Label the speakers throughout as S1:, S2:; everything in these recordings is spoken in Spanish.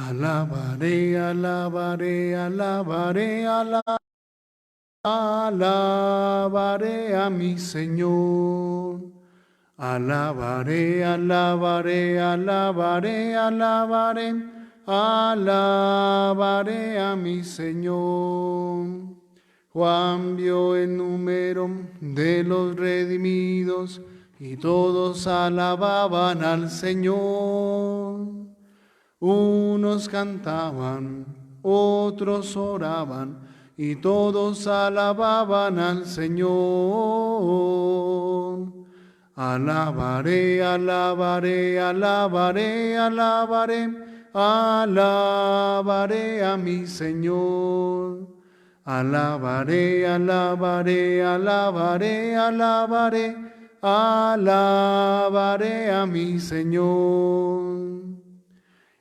S1: Alabaré, alabaré, alabaré, alabaré a mi Señor. Alabaré, alabaré, alabaré, alabaré, alabaré a mi Señor. Juan vio el número de los redimidos y todos alababan al Señor. Unos cantaban, otros oraban, y todos alababan al Señor. Alabaré, alabaré, alabaré, alabaré, alabaré a mi Señor. Alabaré, alabaré, alabaré, alabaré, alabaré a mi Señor.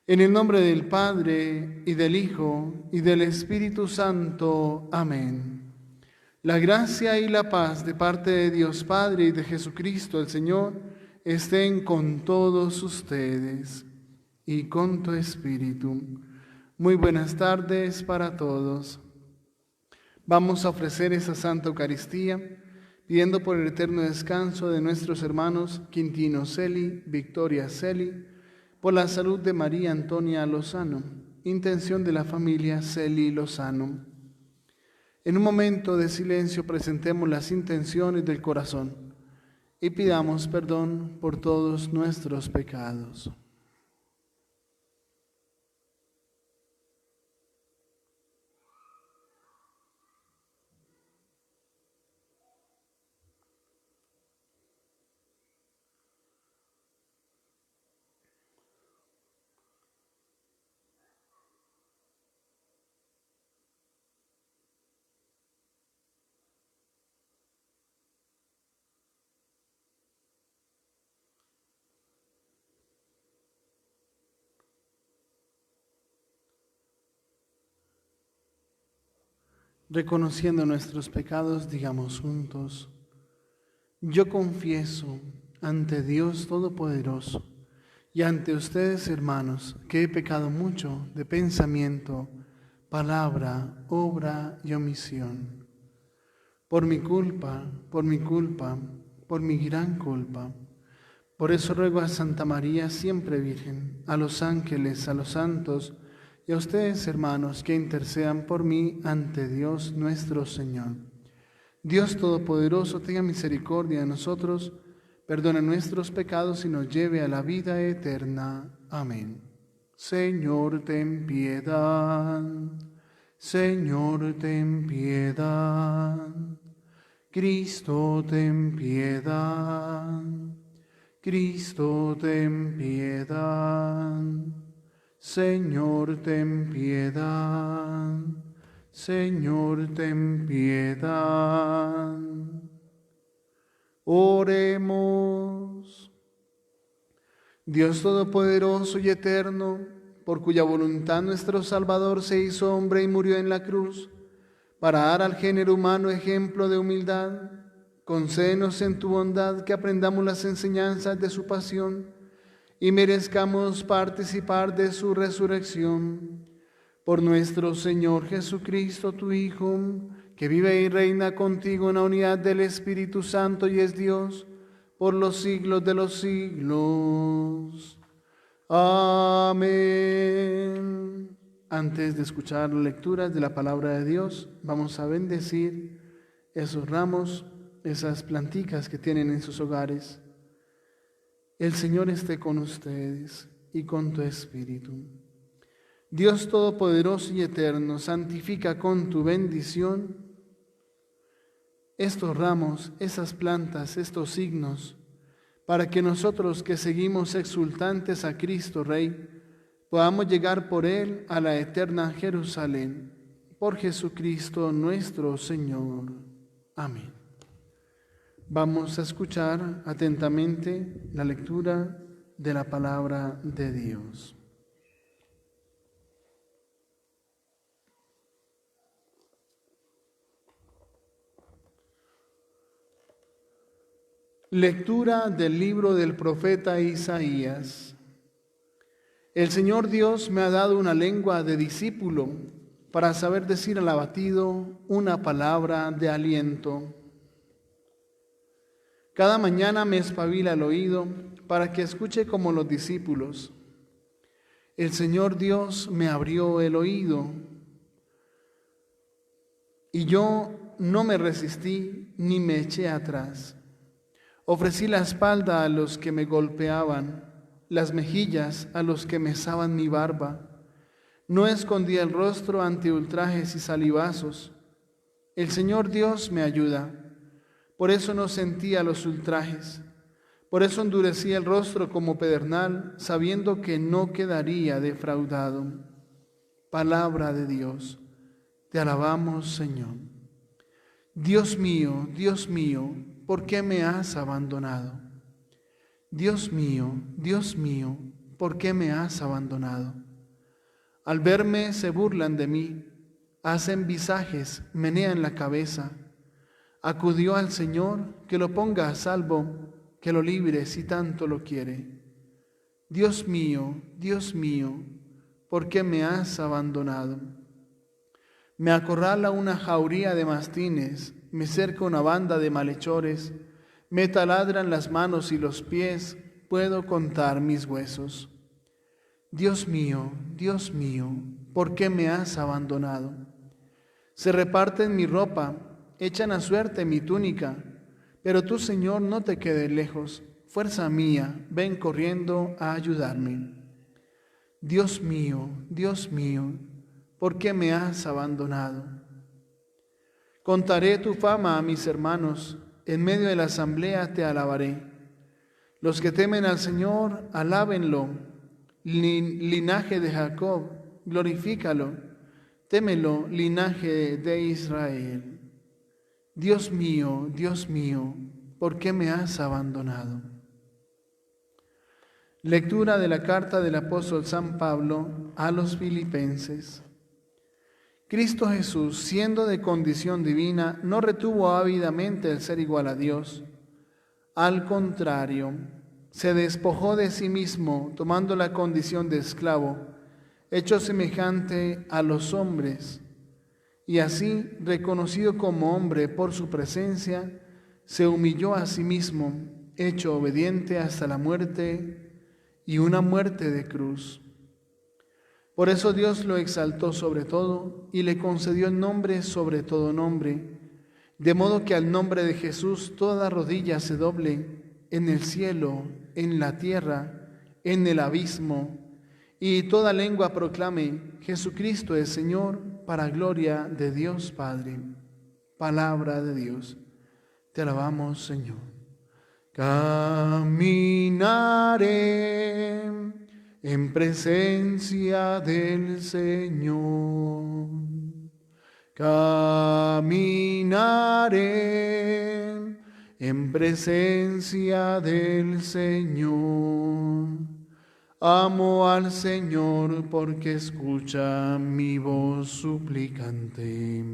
S1: En el nombre del Padre, y del Hijo, y del Espíritu Santo. Amén. La gracia y la paz de parte de Dios Padre y de Jesucristo el Señor estén con todos ustedes y con tu espíritu. Muy buenas tardes para todos. Vamos a ofrecer esa Santa Eucaristía pidiendo por el eterno descanso de nuestros hermanos Quintino Celi, Victoria Celi, por la salud de María Antonia Lozano, intención de la familia Celi Lozano. En un momento de silencio presentemos las intenciones del corazón y pidamos perdón por todos nuestros pecados. Reconociendo nuestros pecados, digamos juntos: yo confieso ante Dios Todopoderoso y ante ustedes, hermanos, que he pecado mucho de pensamiento, palabra, obra y omisión. Por mi culpa, por mi culpa, por mi gran culpa. Por eso ruego a Santa María, siempre Virgen, a los ángeles, a los santos, y a ustedes, hermanos, que intercedan por mí ante Dios nuestro Señor. Dios Todopoderoso, tenga misericordia de nosotros, perdone nuestros pecados y nos lleve a la vida eterna. Amén. Señor, ten piedad. Señor, ten piedad. Cristo, ten piedad. Cristo, ten piedad. Señor, ten piedad. Señor, ten piedad. Oremos. Dios Todopoderoso y Eterno, por cuya voluntad nuestro Salvador se hizo hombre y murió en la cruz, para dar al género humano ejemplo de humildad, concédenos en tu bondad que aprendamos las enseñanzas de su pasión y merezcamos participar de su resurrección. Por nuestro Señor Jesucristo, tu Hijo, que vive y reina contigo en la unidad del Espíritu Santo y es Dios, por los siglos de los siglos. Amén. Antes de escuchar las lecturas de la palabra de Dios, vamos a bendecir esos ramos, esas planticas que tienen en sus hogares. El Señor esté con ustedes y con tu espíritu. Dios Todopoderoso y Eterno, santifica con tu bendición estos ramos, esas plantas, estos signos, para que nosotros que seguimos exultantes a Cristo Rey, podamos llegar por Él a la eterna Jerusalén. Por Jesucristo nuestro Señor. Amén. Vamos a escuchar atentamente la lectura de la palabra de Dios. Lectura del libro del profeta Isaías. El Señor Dios me ha dado una lengua de discípulo para saber decir al abatido una palabra de aliento. Cada mañana me espabila el oído para que escuche como los discípulos. El Señor Dios me abrió el oído y yo no me resistí ni me eché atrás. Ofrecí la espalda a los que me golpeaban, las mejillas a los que mesaban mi barba. No escondí el rostro ante ultrajes y salivazos. El Señor Dios me ayuda. Por eso no sentía los ultrajes. Por eso endurecí el rostro como pedernal, sabiendo que no quedaría defraudado. Palabra de Dios. Te alabamos, Señor. Dios mío, ¿por qué me has abandonado? Dios mío, ¿por qué me has abandonado? Al verme se burlan de mí, hacen visajes, menean la cabeza. Acudió al Señor, que lo ponga a salvo, que lo libre si tanto lo quiere. Dios mío, ¿por qué me has abandonado? Me acorrala una jauría de mastines, me cerca una banda de malhechores, me taladran las manos y los pies, puedo contar mis huesos. Dios mío, ¿por qué me has abandonado? Se reparten mi ropa, echan a suerte mi túnica, pero tú, Señor, no te quedes lejos. Fuerza mía, ven corriendo a ayudarme. Dios mío, ¿por qué me has abandonado? Contaré tu fama a mis hermanos, en medio de la asamblea te alabaré. Los que temen al Señor, alábenlo. Linaje de Jacob, glorifícalo. Témelo, linaje de Israel. Dios mío, ¿por qué me has abandonado? Lectura de la carta del apóstol San Pablo a los Filipenses. Cristo Jesús, siendo de condición divina, no retuvo ávidamente el ser igual a Dios. Al contrario, se despojó de sí mismo, tomando la condición de esclavo, hecho semejante a los hombres, y así, reconocido como hombre por su presencia, se humilló a sí mismo, hecho obediente hasta la muerte y una muerte de cruz. Por eso Dios lo exaltó sobre todo y le concedió el nombre sobre todo nombre, de modo que al nombre de Jesús toda rodilla se doble en el cielo, en la tierra, en el abismo, y toda lengua proclame: Jesucristo es Señor, para gloria de Dios Padre. Palabra de Dios. Te alabamos, Señor. Caminaré en presencia del Señor. Caminaré en presencia del Señor. Amo al Señor porque escucha mi voz suplicante,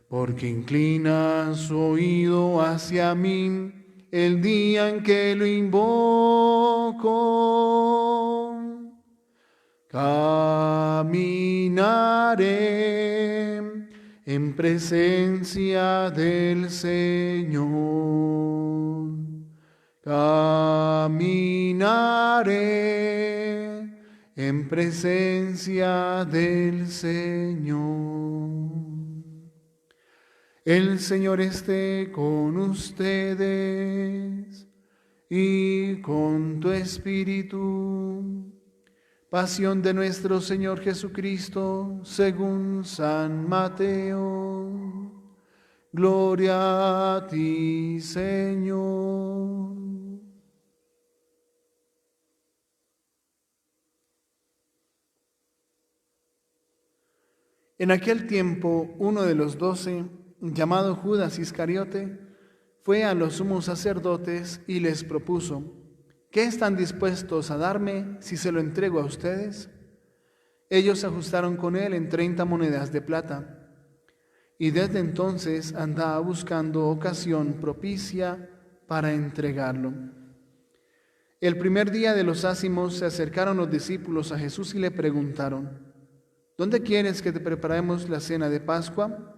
S1: porque inclina su oído hacia mí el día en que lo invoco. Caminaré en presencia del Señor. Caminaré en presencia del Señor. El Señor esté con ustedes y con tu espíritu. Pasión de nuestro Señor Jesucristo según San Mateo. Gloria a ti, Señor. En aquel tiempo, uno de los 12, llamado Judas Iscariote, fue a los sumos sacerdotes y les propuso: ¿qué están dispuestos a darme si se lo entrego a ustedes? Ellos se ajustaron con él en 30 monedas de plata. Y desde entonces andaba buscando ocasión propicia para entregarlo. El primer día de los ázimos se acercaron los discípulos a Jesús y le preguntaron: ¿Dónde quieres que te preparemos la cena de Pascua?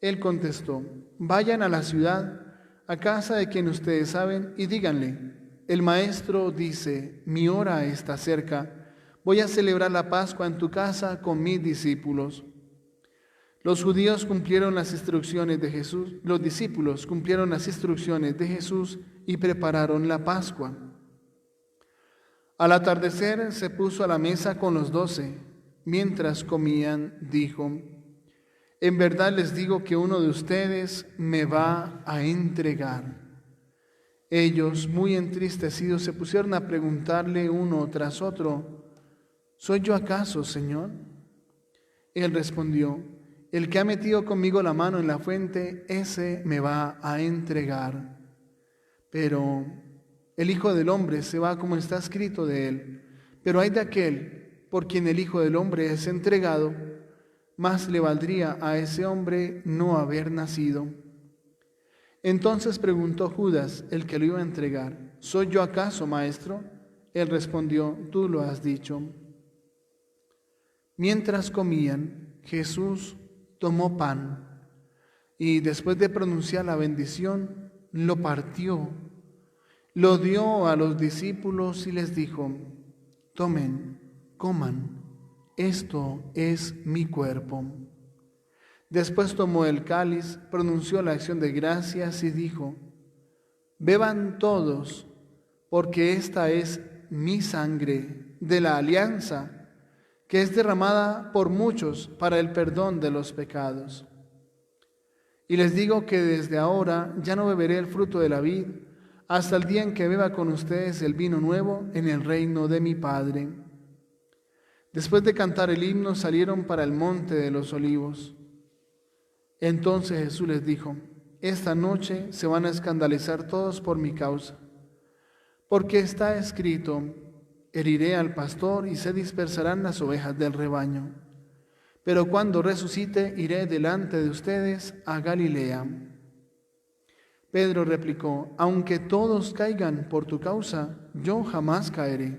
S1: Él contestó: Vayan a la ciudad, a casa de quien ustedes saben, y díganle: el Maestro dice, mi hora está cerca, voy a celebrar la Pascua en tu casa con mis discípulos. Los judíos cumplieron las instrucciones de Jesús, los discípulos cumplieron las instrucciones de Jesús y prepararon la Pascua. Al atardecer se puso a la mesa con los 12. Mientras comían, dijo: en verdad les digo que uno de ustedes me va a entregar. Ellos, muy entristecidos, se pusieron a preguntarle uno tras otro: ¿soy yo acaso, Señor? Él respondió: el que ha metido conmigo la mano en la fuente, ese me va a entregar. Pero el Hijo del Hombre se va como está escrito de él. Pero ay de aquel por quien el Hijo del Hombre es entregado, más le valdría a ese hombre no haber nacido. Entonces preguntó Judas, el que lo iba a entregar: ¿soy yo acaso, Maestro? Él respondió: tú lo has dicho. Mientras comían, Jesús tomó pan y, después de pronunciar la bendición, lo partió, lo dio a los discípulos y les dijo: tomen, coman, esto es mi cuerpo. Después tomó el cáliz, pronunció la acción de gracias y dijo: beban todos, porque esta es mi sangre de la alianza, que es derramada por muchos para el perdón de los pecados. Y les digo que desde ahora ya no beberé el fruto de la vid, hasta el día en que beba con ustedes el vino nuevo en el reino de mi Padre. Después de cantar el himno, salieron para el monte de los olivos. Entonces Jesús les dijo: esta noche se van a escandalizar todos por mi causa, porque está escrito: heriré al pastor y se dispersarán las ovejas del rebaño. Pero cuando resucite, iré delante de ustedes a Galilea. Pedro replicó: aunque todos caigan por tu causa, yo jamás caeré.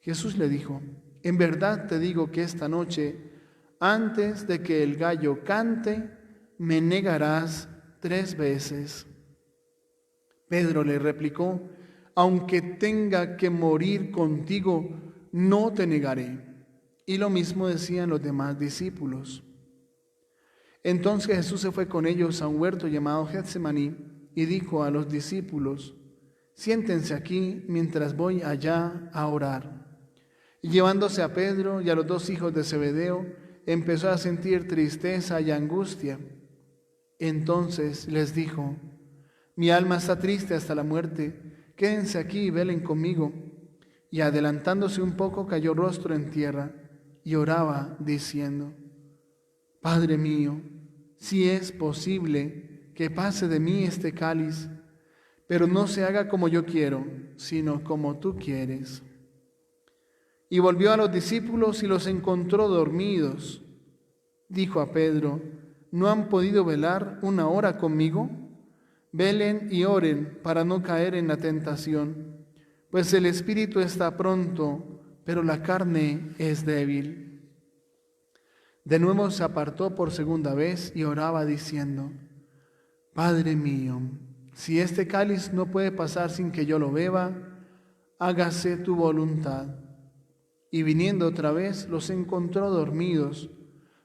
S1: Jesús le dijo: en verdad te digo que esta noche, antes de que el gallo cante, me negarás 3 veces. Pedro le replicó: aunque tenga que morir contigo, no te negaré. Y lo mismo decían los demás discípulos. Entonces Jesús se fue con ellos a un huerto llamado Getsemaní y dijo a los discípulos: siéntense aquí mientras voy allá a orar. Y llevándose a Pedro y a los 2 hijos de Zebedeo, empezó a sentir tristeza y angustia. Entonces les dijo: mi alma está triste hasta la muerte, quédense aquí y velen conmigo. Y adelantándose un poco, cayó rostro en tierra y oraba diciendo: Padre mío, si es posible, que pase de mí este cáliz, pero no se haga como yo quiero, sino como tú quieres. Y volvió a los discípulos y los encontró dormidos. Dijo a Pedro: ¿no han podido velar 1 hora conmigo? Velen y oren para no caer en la tentación, pues el espíritu está pronto, pero la carne es débil. De nuevo se apartó por 2ª vez y oraba diciendo: Padre mío, si este cáliz no puede pasar sin que yo lo beba, hágase tu voluntad. Y viniendo otra vez, los encontró dormidos,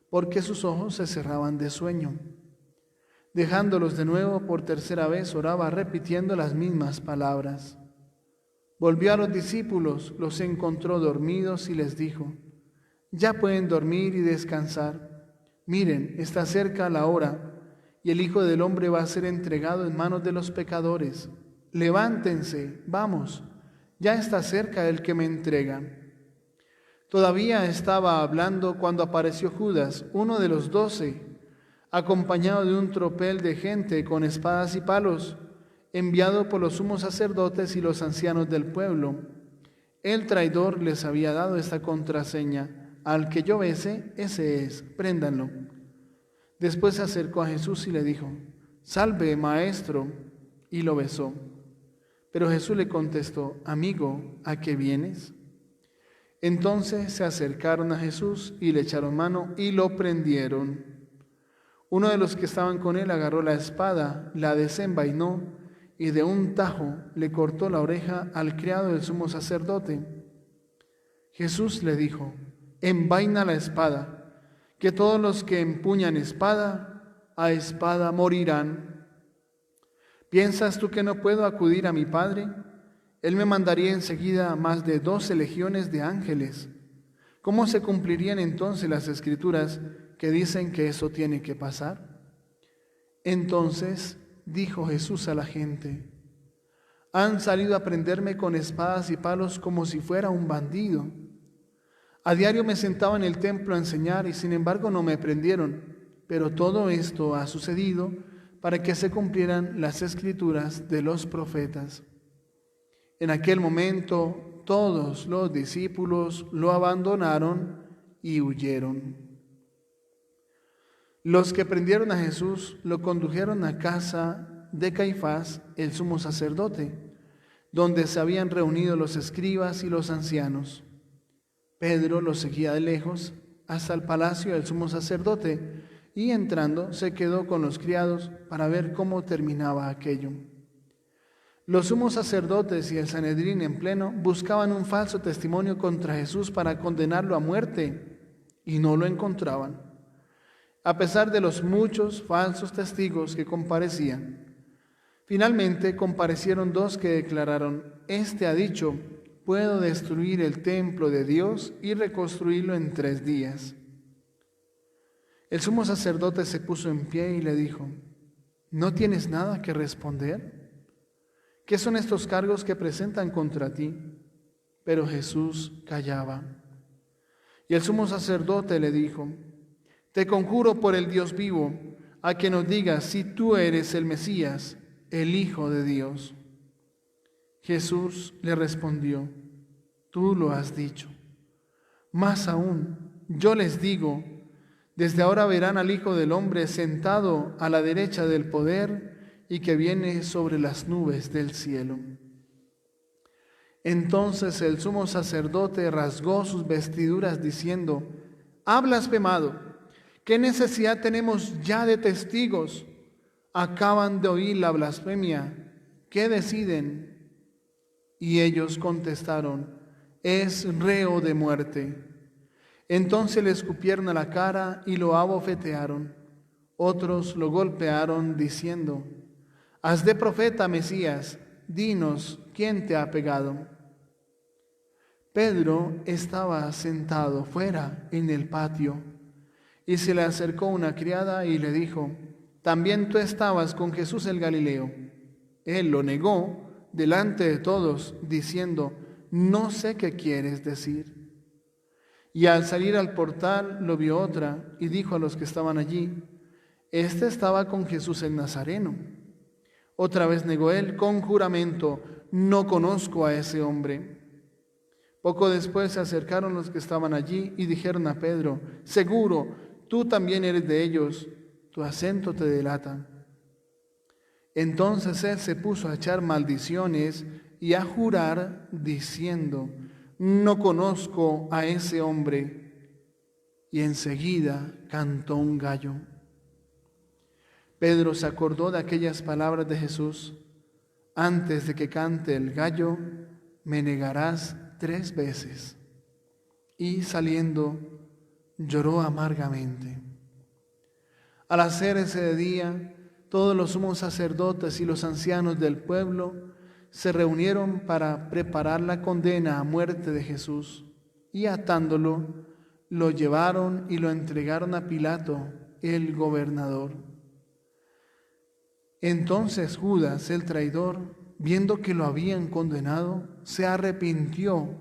S1: porque sus ojos se cerraban de sueño. Dejándolos de nuevo por 3ª vez, oraba repitiendo las mismas palabras. Volvió a los discípulos, los encontró dormidos y les dijo: ya pueden dormir y descansar. Miren, está cerca la hora, y el Hijo del Hombre va a ser entregado en manos de los pecadores. Levántense, vamos, ya está cerca el que me entrega. Todavía estaba hablando cuando apareció Judas, uno de los 12, acompañado de un tropel de gente con espadas y palos, enviado por los sumos sacerdotes y los ancianos del pueblo. El traidor les había dado esta contraseña: al que yo bese, ese es, préndanlo. Después se acercó a Jesús y le dijo: salve, maestro, y lo besó. Pero Jesús le contestó: amigo, ¿a qué vienes? Entonces se acercaron a Jesús y le echaron mano y lo prendieron. Uno de los que estaban con él agarró la espada, la desenvainó y de un tajo le cortó la oreja al criado del sumo sacerdote. Jesús le dijo: envaina la espada, que todos los que empuñan espada, a espada morirán. ¿Piensas tú que no puedo acudir a mi Padre? Él me mandaría enseguida más de 12 legiones de ángeles. ¿Cómo se cumplirían entonces las Escrituras que dicen que eso tiene que pasar? Entonces dijo Jesús a la gente: han salido a prenderme con espadas y palos como si fuera un bandido. A diario me sentaba en el templo a enseñar y sin embargo no me prendieron. Pero todo esto ha sucedido para que se cumplieran las Escrituras de los profetas. En aquel momento todos los discípulos lo abandonaron y huyeron. Los que prendieron a Jesús lo condujeron a casa de Caifás, el sumo sacerdote, donde se habían reunido los escribas y los ancianos. Pedro lo seguía de lejos hasta el palacio del sumo sacerdote y entrando se quedó con los criados para ver cómo terminaba aquello. Los sumos sacerdotes y el Sanedrín en pleno buscaban un falso testimonio contra Jesús para condenarlo a muerte y no lo encontraban. A pesar de los muchos falsos testigos que comparecían, finalmente comparecieron 2 que declararon: este ha dicho, puedo destruir el templo de Dios y reconstruirlo en 3 días. El sumo sacerdote se puso en pie y le dijo: ¿no tienes nada que responder? ¿Qué son estos cargos que presentan contra ti? Pero Jesús callaba. Y el sumo sacerdote le dijo: te conjuro por el Dios vivo, a que nos digas si tú eres el Mesías, el Hijo de Dios. Jesús le respondió: tú lo has dicho. Más aún, yo les digo, desde ahora verán al Hijo del Hombre sentado a la derecha del poder y que viene sobre las nubes del cielo. Entonces el sumo sacerdote rasgó sus vestiduras diciendo: ha blasfemado. ¿Qué necesidad tenemos ya de testigos? Acaban de oír la blasfemia. ¿Qué deciden? Y ellos contestaron: es reo de muerte. Entonces le escupieron a la cara y lo abofetearon. Otros lo golpearon diciendo: haz de profeta, Mesías, dinos, ¿quién te ha pegado? Pedro estaba sentado fuera en el patio y se le acercó una criada y le dijo: también tú estabas con Jesús el Galileo. Él lo negó delante de todos, diciendo: no sé qué quieres decir. Y al salir al portal lo vio otra y dijo a los que estaban allí: este estaba con Jesús el Nazareno. Otra vez negó él con juramento: no conozco a ese hombre. Poco después se acercaron los que estaban allí y dijeron a Pedro: seguro, tú también eres de ellos, tu acento te delata. Entonces él se puso a echar maldiciones y a jurar diciendo: no conozco a ese hombre. Y enseguida cantó un gallo. Pedro se acordó de aquellas palabras de Jesús: antes de que cante el gallo, me negarás 3 veces. Y saliendo, lloró amargamente. Al hacerse de día, todos los sumos sacerdotes y los ancianos del pueblo se reunieron para preparar la condena a muerte de Jesús, y atándolo, lo llevaron y lo entregaron a Pilato, el gobernador. Entonces Judas, el traidor, viendo que lo habían condenado, se arrepintió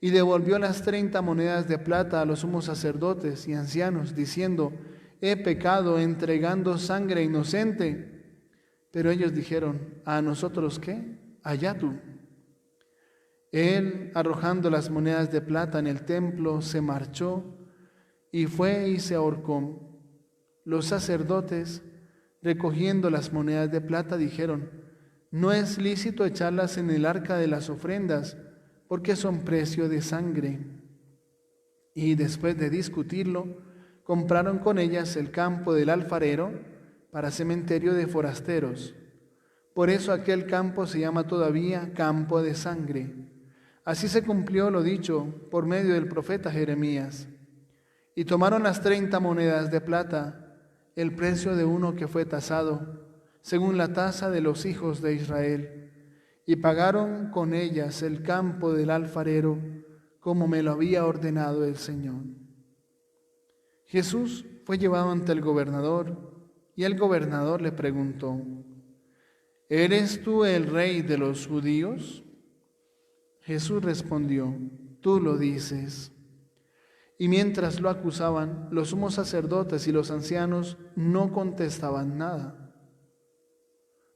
S1: y devolvió las 30 monedas de plata a los sumos sacerdotes y ancianos, diciendo: he pecado entregando sangre inocente. Pero ellos dijeron: ¿a nosotros qué? Allá tú. Él, arrojando las monedas de plata en el templo, se marchó y fue y se ahorcó. Los sacerdotes, recogiendo las monedas de plata, dijeron: no es lícito echarlas en el arca de las ofrendas, porque son precio de sangre. Y después de discutirlo, compraron con ellas el campo del alfarero para cementerio de forasteros. Por eso aquel campo se llama todavía campo de sangre. Así se cumplió lo dicho por medio del profeta Jeremías. Y tomaron las 30 monedas de plata, el precio de uno que fue tasado, según la tasa de los hijos de Israel, y pagaron con ellas el campo del alfarero, como me lo había ordenado el Señor. Jesús fue llevado ante el gobernador, y el gobernador le preguntó: ¿Eres tú el rey de los judíos? Jesús respondió: Tú lo dices. Y mientras lo acusaban, los sumos sacerdotes y los ancianos no contestaban nada.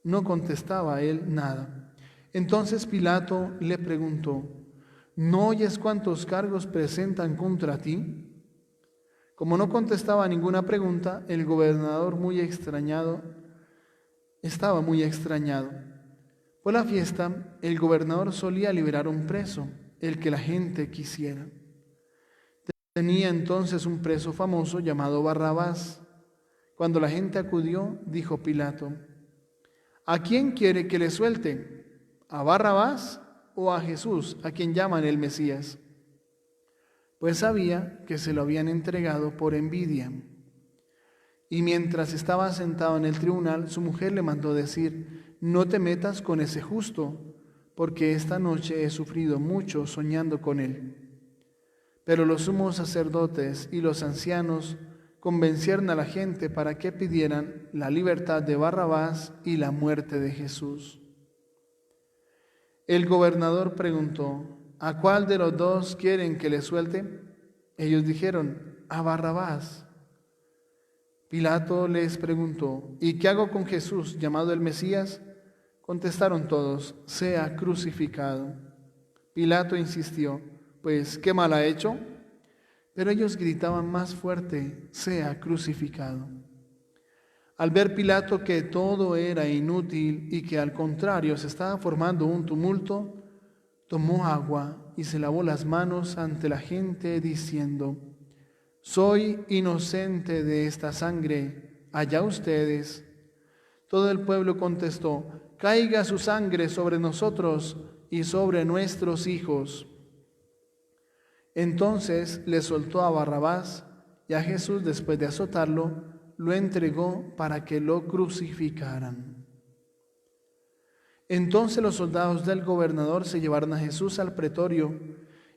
S1: No contestaba él nada. Entonces Pilato le preguntó: ¿No oyes cuántos cargos presentan contra ti? Como no contestaba ninguna pregunta, el gobernador estaba muy extrañado. Por la fiesta, el gobernador solía liberar un preso, el que la gente quisiera. Tenía entonces un preso famoso llamado Barrabás. Cuando la gente acudió, dijo Pilato: ¿A quién quiere que le suelte? ¿A Barrabás o a Jesús, a quien llaman el Mesías? Pues sabía que se lo habían entregado por envidia. Y mientras estaba sentado en el tribunal, su mujer le mandó decir: No te metas con ese justo, porque esta noche he sufrido mucho soñando con él. Pero los sumos sacerdotes y los ancianos convencieron a la gente para que pidieran la libertad de Barrabás y la muerte de Jesús. El gobernador preguntó: ¿A cuál de los dos quieren que le suelte? Ellos dijeron: a Barrabás. Pilato les preguntó: ¿Y qué hago con Jesús, llamado el Mesías? Contestaron todos: sea crucificado. Pilato insistió: pues, ¿qué mal ha hecho? Pero ellos gritaban más fuerte: sea crucificado. Al ver Pilato que todo era inútil y que al contrario se estaba formando un tumulto, tomó agua y se lavó las manos ante la gente diciendo: soy inocente de esta sangre, allá ustedes. Todo el pueblo contestó: caiga su sangre sobre nosotros y sobre nuestros hijos. Entonces le soltó a Barrabás, y a Jesús, después de azotarlo, lo entregó para que lo crucificaran. Entonces los soldados del gobernador se llevaron a Jesús al pretorio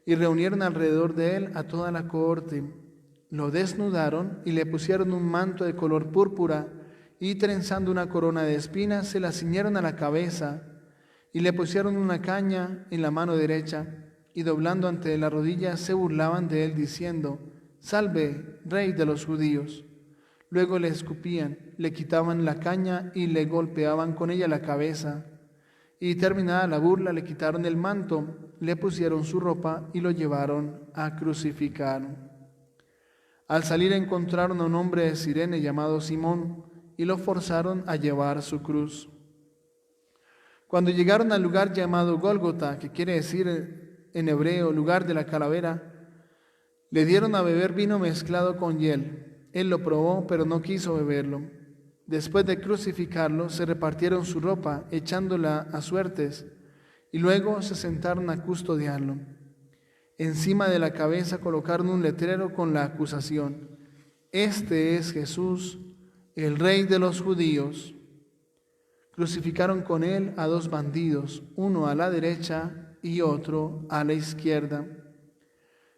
S1: y reunieron alrededor de él a toda la cohorte. Lo desnudaron y le pusieron un manto de color púrpura y, trenzando una corona de espinas, se la ciñeron a la cabeza y le pusieron una caña en la mano derecha, y doblando ante la rodilla se burlaban de él diciendo: salve, rey de los judíos. Luego le escupían, le quitaban la caña y le golpeaban con ella la cabeza. Y terminada la burla le quitaron el manto, le pusieron su ropa y lo llevaron a crucificar. Al salir encontraron a un hombre de Cirene llamado Simón y lo forzaron a llevar su cruz. Cuando llegaron al lugar llamado Gólgota, que quiere decir en hebreo lugar de la calavera, le dieron a beber vino mezclado con hiel. Él lo probó, pero no quiso beberlo. Después de crucificarlo, se repartieron su ropa, echándola a suertes, y luego se sentaron a custodiarlo. Encima de la cabeza colocaron un letrero con la acusación: este es Jesús, el Rey de los judíos. Crucificaron con él a 2 bandidos, uno a la derecha y otro a la izquierda.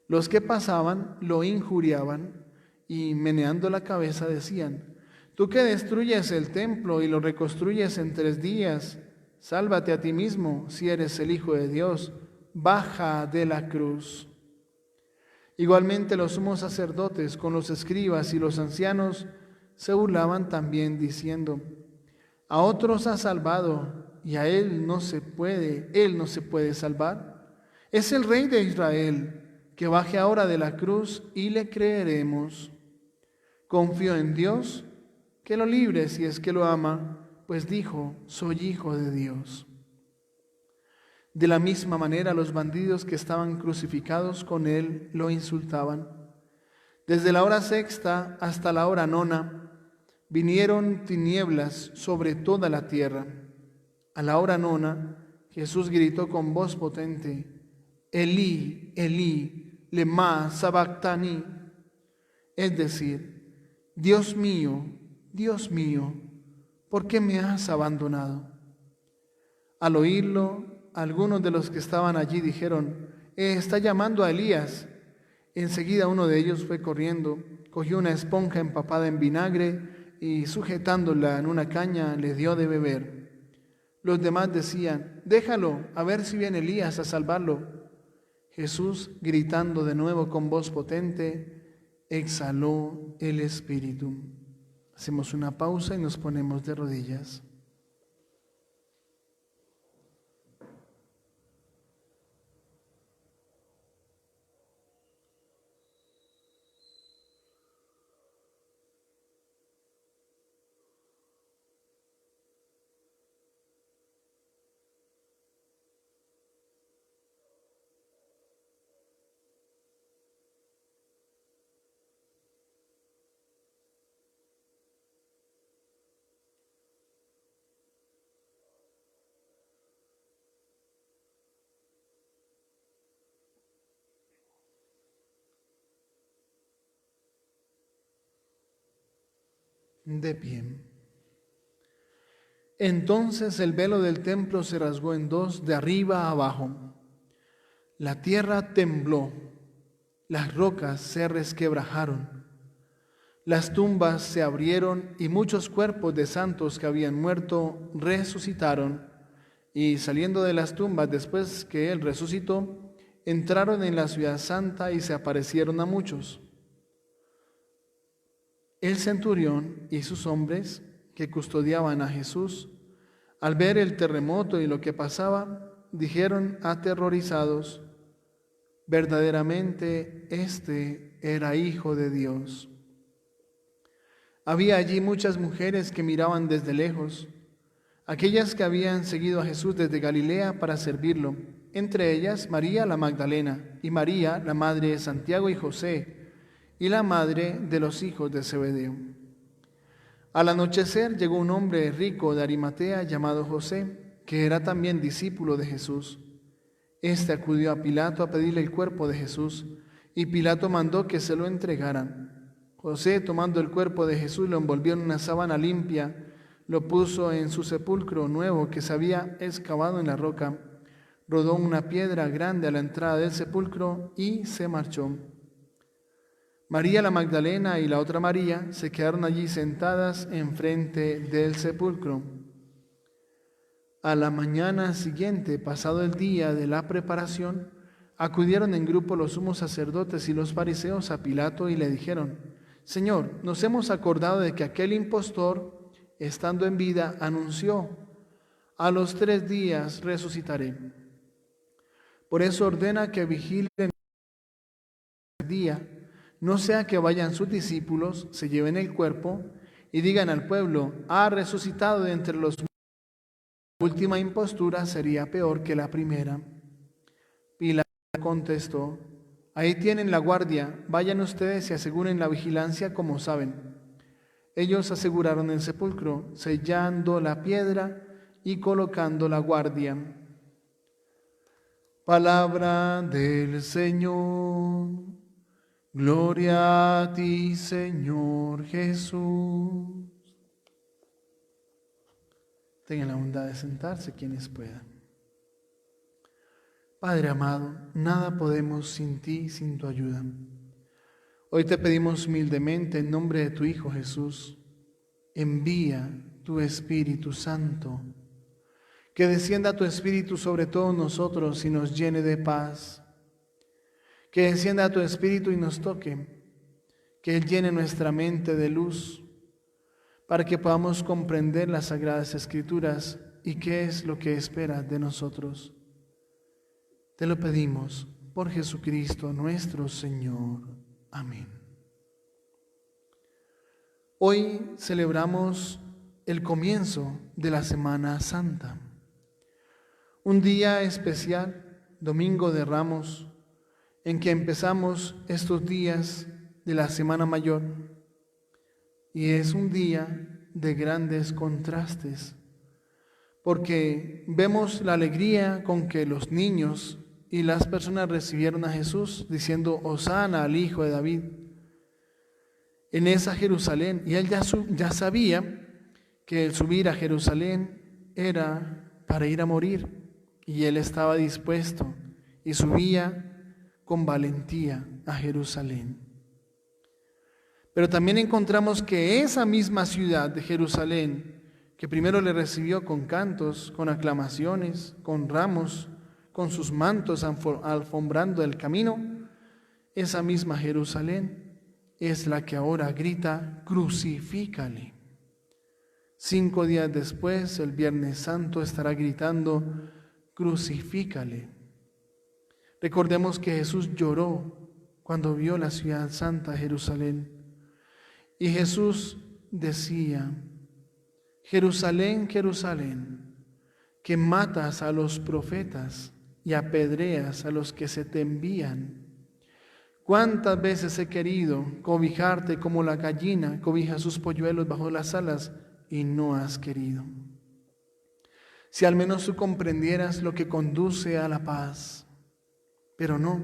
S1: Los que pasaban lo injuriaban y, meneando la cabeza, decían: tú que destruyes el templo y lo reconstruyes en 3 días, sálvate a ti mismo si eres el Hijo de Dios, baja de la cruz. Igualmente los sumos sacerdotes con los escribas y los ancianos se burlaban también diciendo: a otros ha salvado y a él no se puede salvar. Es el Rey de Israel, que baje ahora de la cruz y le creeremos. Confío en Dios, que lo libre si es que lo ama, pues dijo: soy hijo de Dios. De la misma manera, los bandidos que estaban crucificados con él lo insultaban. Desde la hora sexta hasta la hora nona, vinieron tinieblas sobre toda la tierra. A la hora nona, Jesús gritó con voz potente: Elí, Elí, lema sabactani, es decir, Dios mío, ¿por qué me has abandonado? Al oírlo, algunos de los que estaban allí dijeron: está llamando a Elías. Enseguida uno de ellos fue corriendo, cogió una esponja empapada en vinagre y, sujetándola en una caña, le dio de beber. Los demás decían: déjalo, a ver si viene Elías a salvarlo. Jesús, gritando de nuevo con voz potente, exhaló el espíritu. Hacemos una pausa y nos ponemos de rodillas. De pie. Entonces el velo del templo se rasgó en dos, de arriba a abajo. La tierra tembló, las rocas se resquebrajaron, las tumbas se abrieron y muchos cuerpos de santos que habían muerto resucitaron, y saliendo de las tumbas después que él resucitó, entraron en la ciudad santa y se aparecieron a muchos. El centurión y sus hombres que custodiaban a Jesús, al ver el terremoto y lo que pasaba, dijeron aterrorizados: verdaderamente este era Hijo de Dios. Había allí muchas mujeres que miraban desde lejos, aquellas que habían seguido a Jesús desde Galilea para servirlo, entre ellas María la Magdalena y María, la madre de Santiago y José, y la madre de los hijos de Zebedeo. Al anochecer llegó un hombre rico de Arimatea llamado José, que era también discípulo de Jesús. Este acudió a Pilato a pedirle el cuerpo de Jesús, y Pilato mandó que se lo entregaran. José, tomando el cuerpo de Jesús, lo envolvió en una sábana limpia, lo puso en su sepulcro nuevo que se había excavado en la roca, rodó una piedra grande a la entrada del sepulcro y se marchó. María la Magdalena y la otra María se quedaron allí sentadas enfrente del sepulcro. A la mañana siguiente, pasado el día de la preparación, acudieron en grupo los sumos sacerdotes y los fariseos a Pilato y le dijeron: Señor, nos hemos acordado de que aquel impostor, estando en vida, anunció: a los 3 días resucitaré. Por eso ordena que vigilen el día, no sea que vayan sus discípulos, se lleven el cuerpo y digan al pueblo: ha resucitado de entre los muertos. La última impostura sería peor que la primera. Pilato contestó: ahí tienen la guardia, vayan ustedes y aseguren la vigilancia como saben. Ellos aseguraron el sepulcro, sellando la piedra y colocando la guardia. Palabra del Señor. Gloria a ti, Señor Jesús. Tengan la bondad de sentarse quienes puedan. Padre amado, nada podemos sin ti, sin tu ayuda. Hoy te pedimos humildemente en nombre de tu Hijo Jesús, envía tu Espíritu Santo, que descienda tu Espíritu sobre todos nosotros y nos llene de paz. Que descienda tu Espíritu y nos toque, que Él llene nuestra mente de luz, para que podamos comprender las Sagradas Escrituras y qué es lo que espera de nosotros. Te lo pedimos por Jesucristo nuestro Señor. Amén. Hoy celebramos el comienzo de la Semana Santa. Un día especial, Domingo de Ramos, en que empezamos estos días de la Semana Mayor. Y es un día de grandes contrastes, porque vemos la alegría con que los niños y las personas recibieron a Jesús, diciendo, Hosana al Hijo de David, en esa Jerusalén. Y él ya sabía que el subir a Jerusalén era para ir a morir, y él estaba dispuesto y subía con valentía a Jerusalén. Pero también encontramos que esa misma ciudad de Jerusalén, que primero le recibió con cantos, con aclamaciones, con ramos, con sus mantos alfombrando el camino, esa misma Jerusalén es la que ahora grita, crucifícale. 5 días después, el Viernes Santo, estará gritando, crucifícale. Recordemos que Jesús lloró cuando vio la ciudad santa, Jerusalén. Y Jesús decía, Jerusalén, Jerusalén, que matas a los profetas y apedreas a los que se te envían. ¿Cuántas veces he querido cobijarte como la gallina cobija sus polluelos bajo las alas y no has querido? Si al menos tú comprendieras lo que conduce a la paz, pero no,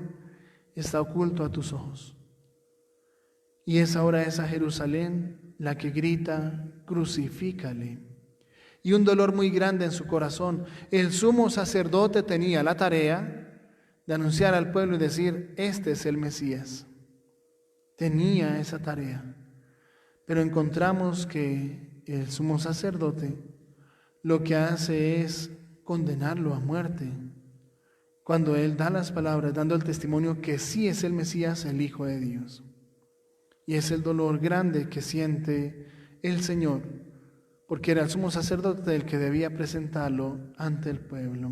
S1: está oculto a tus ojos. Y es ahora esa Jerusalén la que grita, crucifícale. Y un dolor muy grande en su corazón. El sumo sacerdote tenía la tarea de anunciar al pueblo y decir, este es el Mesías. Tenía esa tarea. Pero encontramos que el sumo sacerdote lo que hace es condenarlo a muerte. Cuando él da las palabras, dando el testimonio que sí es el Mesías, el Hijo de Dios. Y es el dolor grande que siente el Señor, porque era el sumo sacerdote el que debía presentarlo ante el pueblo.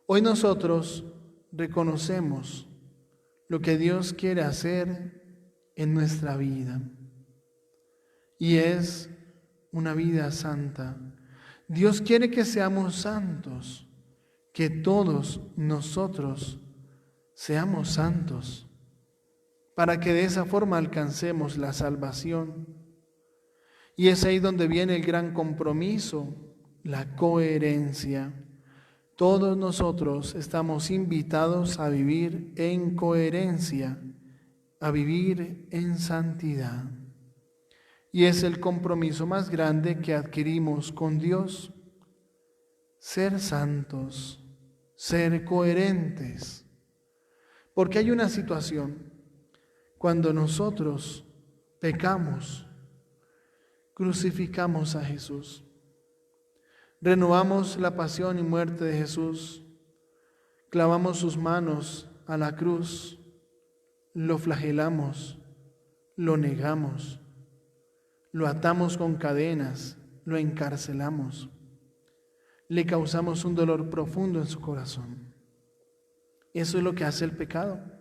S1: Hoy nosotros reconocemos lo que Dios quiere hacer en nuestra vida, y es una vida santa. Dios quiere que seamos santos, que todos nosotros seamos santos, para que de esa forma alcancemos la salvación. Y es ahí donde viene el gran compromiso, la coherencia. Todos nosotros estamos invitados a vivir en coherencia, a vivir en santidad. Y es el compromiso más grande que adquirimos con Dios, ser santos, ser coherentes. Porque hay una situación. Cuando nosotros pecamos, crucificamos a Jesús, renovamos la pasión y muerte de Jesús, clavamos sus manos a la cruz, lo flagelamos, lo negamos, lo atamos con cadenas, lo encarcelamos, le causamos un dolor profundo en su corazón. Eso es lo que hace el pecado.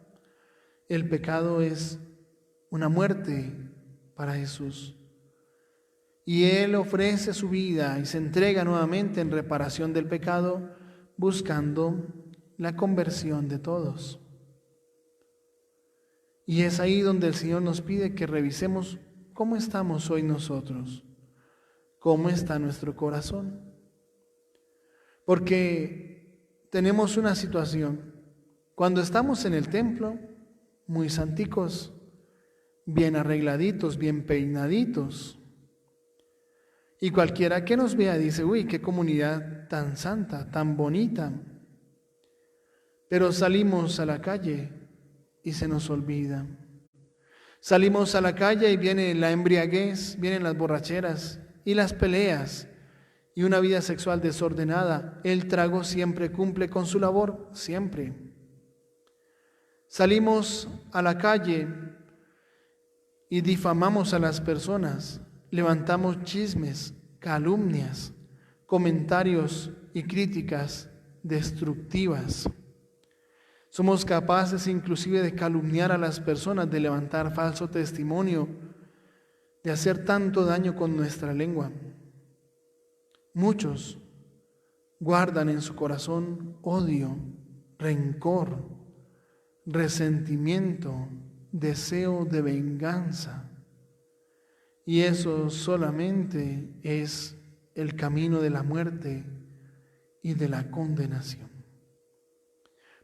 S1: El pecado es una muerte para Jesús. Y Él ofrece su vida y se entrega nuevamente en reparación del pecado, buscando la conversión de todos. Y es ahí donde el Señor nos pide que revisemos cómo estamos hoy nosotros, cómo está nuestro corazón. Porque tenemos una situación. Cuando estamos en el templo, muy santicos, bien arregladitos, bien peinaditos. Y cualquiera que nos vea dice, uy, qué comunidad tan santa, tan bonita. Pero salimos a la calle y se nos olvida. Salimos a la calle y viene la embriaguez, vienen las borracheras y las peleas y una vida sexual desordenada. El trago siempre cumple con su labor, siempre. Salimos a la calle y difamamos a las personas, levantamos chismes, calumnias, comentarios y críticas destructivas. Somos capaces inclusive de calumniar a las personas, de levantar falso testimonio, de hacer tanto daño con nuestra lengua. Muchos guardan en su corazón odio, rencor, resentimiento, deseo de venganza. Y eso solamente es el camino de la muerte y de la condenación.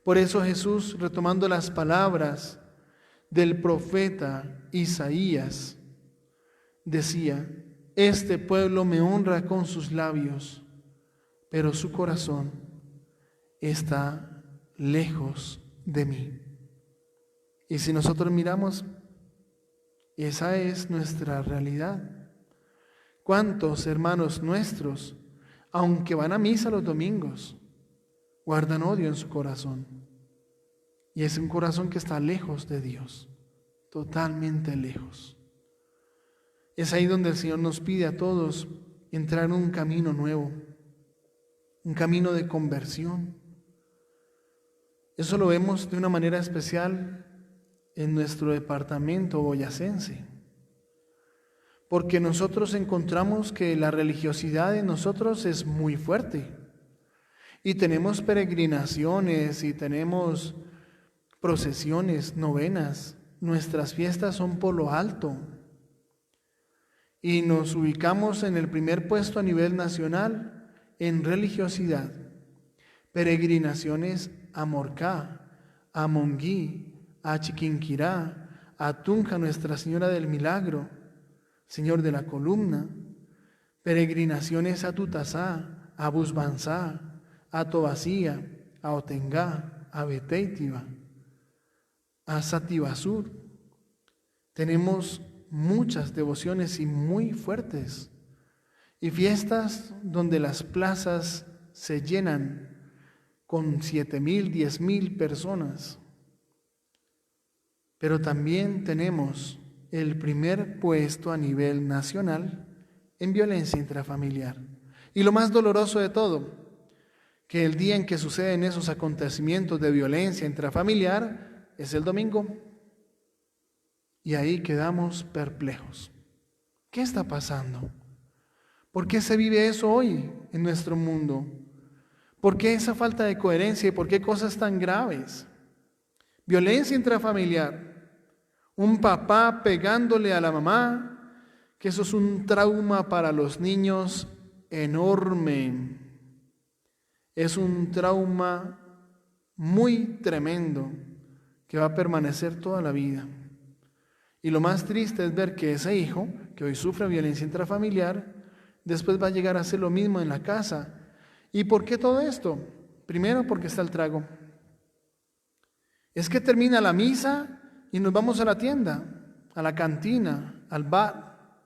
S1: Por eso Jesús, retomando las palabras del profeta Isaías, decía: este pueblo me honra con sus labios, pero su corazón está lejos de mí. Y si nosotros miramos, esa es nuestra realidad. ¿Cuántos hermanos nuestros, aunque van a misa los domingos, guardan odio en su corazón? Y es un corazón que está lejos de Dios, totalmente lejos. Es ahí donde el Señor nos pide a todos entrar en un camino nuevo, un camino de conversión. Eso lo vemos de una manera especial en nuestro departamento boyacense, porque nosotros encontramos que la religiosidad en nosotros es muy fuerte y tenemos peregrinaciones y tenemos procesiones, novenas. Nuestras fiestas son por lo alto y nos ubicamos en el primer puesto a nivel nacional en religiosidad. Peregrinaciones a Morcá, a Monguí, a Chiquinquirá, a Tunja, Nuestra Señora del Milagro, Señor de la Columna, peregrinaciones a Tutasá, a Busbanzá, a Tobacía, a Otengá, a Betéitiva, a Satibasur. Tenemos muchas devociones y muy fuertes, y fiestas donde las plazas se llenan con 7,000, 10,000 personas. Pero también tenemos el primer puesto a nivel nacional en violencia intrafamiliar. Y lo más doloroso de todo, que el día en que suceden esos acontecimientos de violencia intrafamiliar es el domingo. Y ahí quedamos perplejos. ¿Qué está pasando? ¿Por qué se vive eso hoy en nuestro mundo? ¿Por qué esa falta de coherencia y por qué cosas tan graves? Violencia intrafamiliar. Un papá pegándole a la mamá, que eso es un trauma para los niños enorme. Es un trauma muy tremendo que va a permanecer toda la vida. Y lo más triste es ver que ese hijo, que hoy sufre violencia intrafamiliar, después va a llegar a hacer lo mismo en la casa. ¿Y por qué todo esto? Primero, porque está el trago. Es que termina la misa y nos vamos a la tienda, a la cantina, al bar.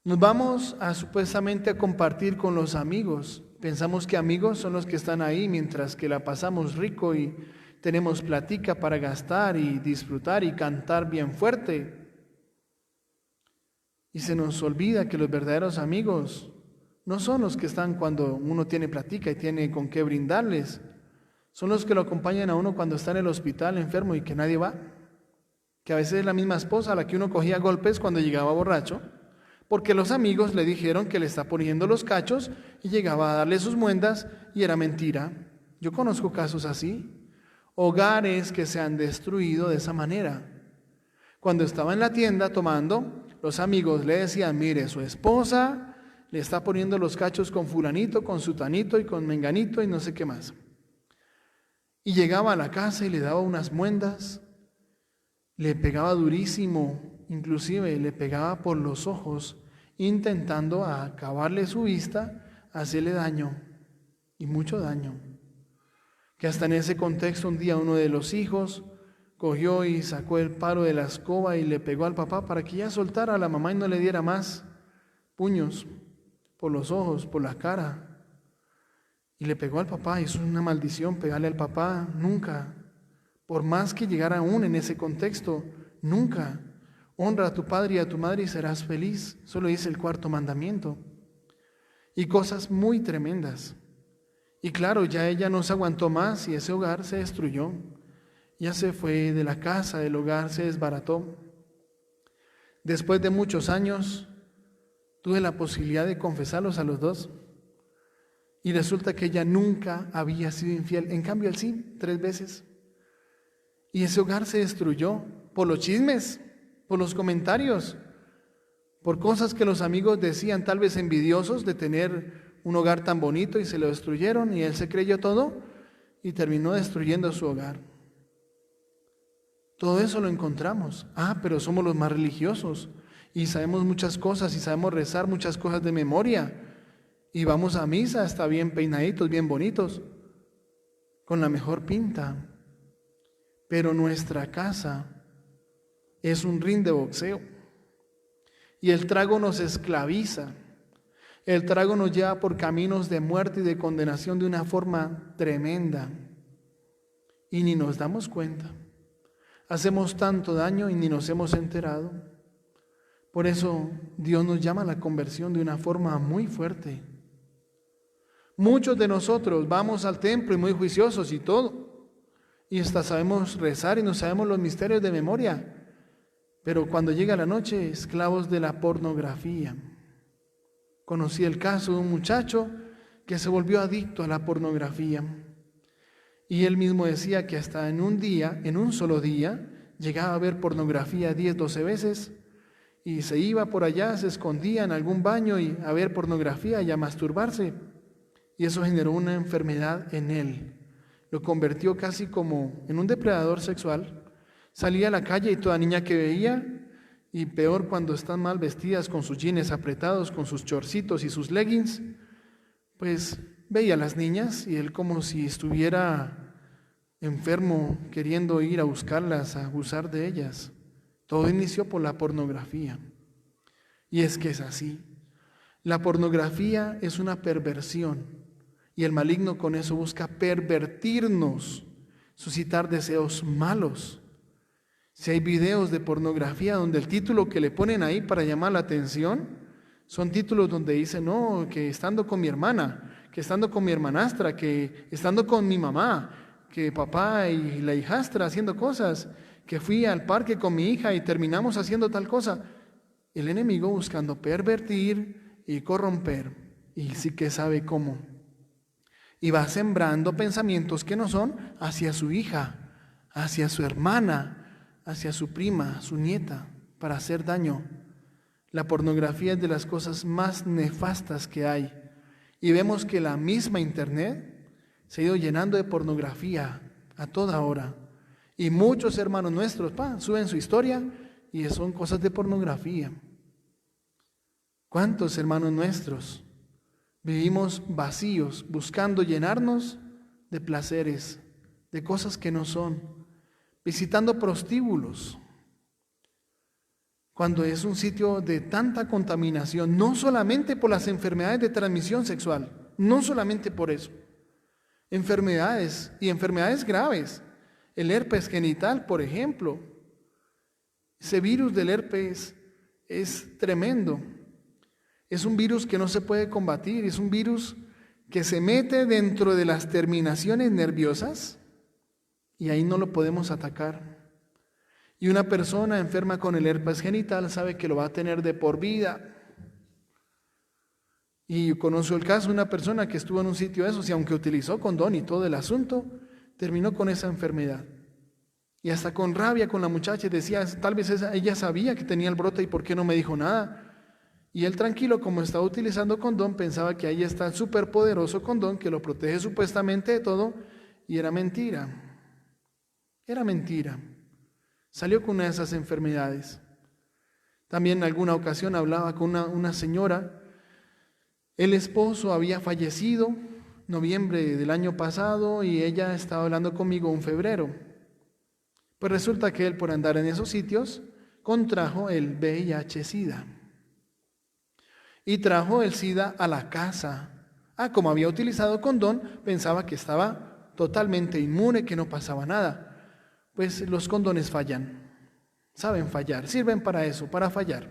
S1: Nos vamos supuestamente a compartir con los amigos. Pensamos que amigos son los que están ahí mientras que la pasamos rico y tenemos platica para gastar y disfrutar y cantar bien fuerte. Y se nos olvida que los verdaderos amigos no son los que están cuando uno tiene platica y tiene con qué brindarles. Son los que lo acompañan a uno cuando está en el hospital enfermo y que nadie va. Que a veces es la misma esposa a la que uno cogía golpes cuando llegaba borracho, porque los amigos le dijeron que le está poniendo los cachos y llegaba a darle sus muendas y era mentira. Yo conozco casos así, hogares que se han destruido de esa manera. Cuando estaba en la tienda tomando, los amigos le decían: mire, su esposa le está poniendo los cachos con fulanito, con sutanito y con menganito y no sé qué más. Y llegaba a la casa y le daba unas muendas, le pegaba durísimo, inclusive le pegaba por los ojos, intentando acabarle su vista, hacerle daño, y mucho daño. Que hasta en ese contexto un día uno de los hijos cogió y sacó el palo de la escoba y le pegó al papá para que ya soltara a la mamá y no le diera más puños por los ojos, por la cara. Y le pegó al papá, y eso es una maldición, pegarle al papá. Nunca, por más que llegara aún en ese contexto, nunca. Honra a tu padre y a tu madre y serás feliz. Eso lo dice el 4º mandamiento. Y cosas muy tremendas. Y claro, ya ella no se aguantó más y ese hogar se destruyó. Ya se fue de la casa, del hogar se desbarató. Después de muchos años, tuve la posibilidad de confesarlos a los dos. Y resulta que ella nunca había sido infiel. En cambio, él sí, 3 veces. Y ese hogar se destruyó por los chismes, por los comentarios, por cosas que los amigos decían, tal vez envidiosos de tener un hogar tan bonito, y se lo destruyeron, y él se creyó todo y terminó destruyendo su hogar. Todo eso lo encontramos. Pero somos los más religiosos y sabemos muchas cosas y sabemos rezar muchas cosas de memoria. Y vamos a misa, está bien peinaditos, bien bonitos, con la mejor pinta. Pero nuestra casa es un ring de boxeo. Y el trago nos esclaviza. El trago nos lleva por caminos de muerte y de condenación de una forma tremenda. Y ni nos damos cuenta. Hacemos tanto daño y ni nos hemos enterado. Por eso Dios nos llama a la conversión de una forma muy fuerte. Muchos de nosotros vamos al templo y muy juiciosos y todo, y hasta sabemos rezar y nos sabemos los misterios de memoria, pero cuando llega la noche, esclavos de la pornografía. Conocí el caso de un muchacho que se volvió adicto a la pornografía, y él mismo decía que hasta en un solo día, llegaba a ver pornografía 10, 12 veces, y se iba por allá, se escondía en algún baño y a ver pornografía y a masturbarse. Y eso generó una enfermedad en él. Lo convirtió casi como en un depredador sexual. Salía a la calle y toda niña que veía, y peor cuando están mal vestidas con sus jeans apretados, con sus chorcitos y sus leggings, pues veía a las niñas y él como si estuviera enfermo queriendo ir a buscarlas, a abusar de ellas. Todo inició por la pornografía. Y es que es así. La pornografía es una perversión. Y el maligno con eso busca pervertirnos, suscitar deseos malos. Si hay videos de pornografía donde el título que le ponen ahí para llamar la atención, son títulos donde dicen, no, que estando con mi hermana, que estando con mi hermanastra, que estando con mi mamá, que papá y la hijastra haciendo cosas, que fui al parque con mi hija y terminamos haciendo tal cosa. El enemigo buscando pervertir y corromper, y sí que sabe cómo. Y va sembrando pensamientos que no son hacia su hija, hacia su hermana, hacia su prima, su nieta, para hacer daño. La pornografía es de las cosas más nefastas que hay. Y vemos que la misma internet se ha ido llenando de pornografía a toda hora. Y muchos hermanos nuestros suben su historia y son cosas de pornografía. ¿Cuántos hermanos nuestros vivimos vacíos, buscando llenarnos de placeres, de cosas que no son, visitando prostíbulos, cuando es un sitio de tanta contaminación, no solamente por las enfermedades de transmisión sexual, no solamente por eso, enfermedades y enfermedades graves, el herpes genital, por ejemplo, ese virus del herpes es tremendo. Es un virus que no se puede combatir, es un virus que se mete dentro de las terminaciones nerviosas y ahí no lo podemos atacar. Y una persona enferma con el herpes genital sabe que lo va a tener de por vida. Y conozco el caso de una persona que estuvo en un sitio de esos y aunque utilizó condón y todo el asunto, terminó con esa enfermedad. Y hasta con rabia con la muchacha decía, tal vez ella sabía que tenía el brote y ¿por qué no me dijo nada? Y él tranquilo, como estaba utilizando condón, pensaba que ahí está el superpoderoso condón que lo protege supuestamente de todo, y era mentira. Era mentira. Salió con una de esas enfermedades. También en alguna ocasión hablaba con una señora. El esposo había fallecido noviembre del año pasado y ella estaba hablando conmigo en febrero. Pues resulta que él, por andar en esos sitios, contrajo el VIH-Sida. Y trajo el SIDA a la casa. Como había utilizado condón, pensaba que estaba totalmente inmune, que no pasaba nada. Pues los condones fallan, saben fallar, sirven para eso, para fallar.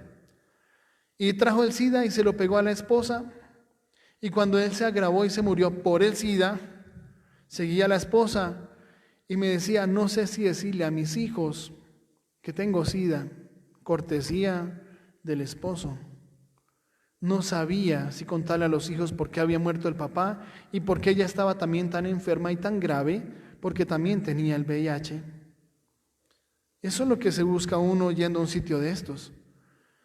S1: Y trajo el SIDA y se lo pegó a la esposa. Y cuando él se agravó y se murió por el SIDA, seguía a la esposa y me decía, no sé si decirle a mis hijos que tengo SIDA. Cortesía, del esposo. No sabía si contarle a los hijos por qué había muerto el papá y por qué ella estaba también tan enferma y tan grave, porque también tenía el VIH. Eso es lo que se busca uno yendo a un sitio de estos.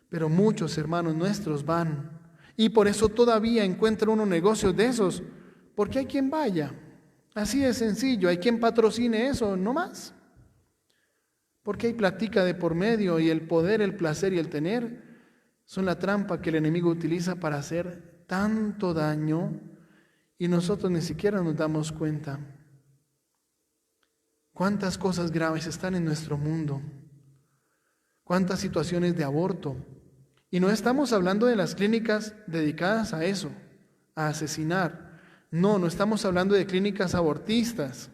S1: Pero muchos hermanos nuestros van y por eso todavía encuentra uno negocios de esos, porque hay quien vaya. Así de sencillo, hay quien patrocine eso, no más. Porque hay plática de por medio y el poder, el placer y el tener son la trampa que el enemigo utiliza para hacer tanto daño y nosotros ni siquiera nos damos cuenta. ¿Cuántas cosas graves están en nuestro mundo? ¿Cuántas situaciones de aborto? Y no estamos hablando de las clínicas dedicadas a eso, a asesinar. No estamos hablando de clínicas abortistas.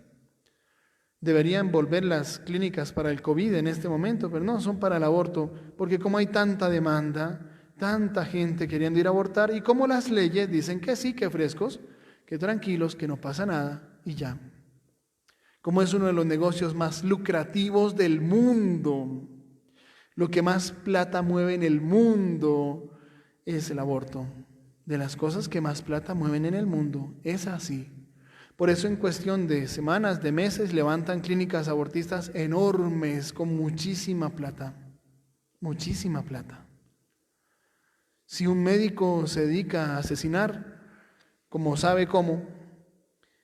S1: Deberían volver las clínicas para el COVID en este momento, pero no, son para el aborto, porque como hay tanta demanda, tanta gente queriendo ir a abortar, y como las leyes dicen que sí, que frescos, que tranquilos, que no pasa nada, y ya. Como es uno de los negocios más lucrativos del mundo, lo que más plata mueve en el mundo es el aborto. De las cosas que más plata mueven en el mundo, es así. Por eso en cuestión de semanas, de meses, levantan clínicas abortistas enormes con muchísima plata. Muchísima plata. Si un médico se dedica a asesinar, como sabe cómo,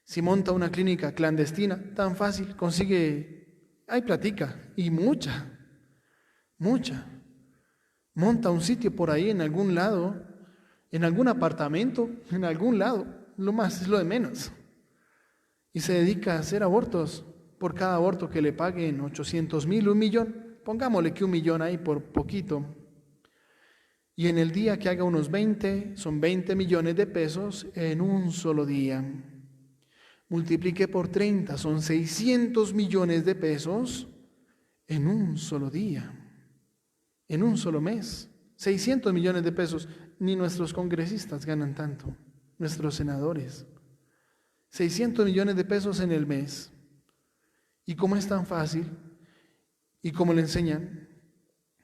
S1: si monta una clínica clandestina, tan fácil, consigue, hay platica, y mucha. Monta un sitio por ahí en algún lado, en algún apartamento, en algún lado, lo más es lo de menos. Y se dedica a hacer abortos. Por cada aborto que le paguen 800,000, 1,000,000, pongámosle que 1,000,000 ahí por poquito. Y en el día que haga unos 20, son 20 millones de pesos en un solo día. Multiplique por 30, son 600 millones de pesos en un solo día, en un solo mes. 600 millones de pesos, ni nuestros congresistas ganan tanto, nuestros senadores. 600 millones de pesos en el mes. ¿Y cómo es tan fácil? ¿Y cómo le enseñan?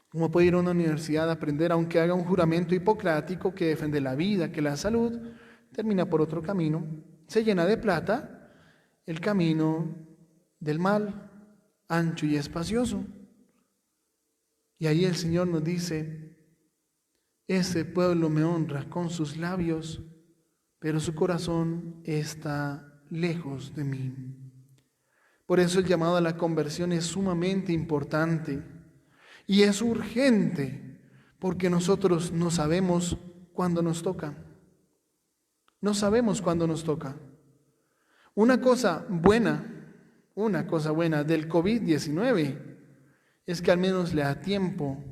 S1: ¿Cómo puede ir a una universidad a aprender, aunque haga un juramento hipocrático que defiende la vida, que la salud, termina por otro camino? Se llena de plata el camino del mal, ancho y espacioso. Y ahí el Señor nos dice, ese pueblo me honra con sus labios, pero su corazón está lejos de mí. Por eso el llamado a la conversión es sumamente importante y es urgente, porque nosotros no sabemos cuándo nos toca. No sabemos cuándo nos toca. Una cosa buena del COVID-19 es que al menos le da tiempo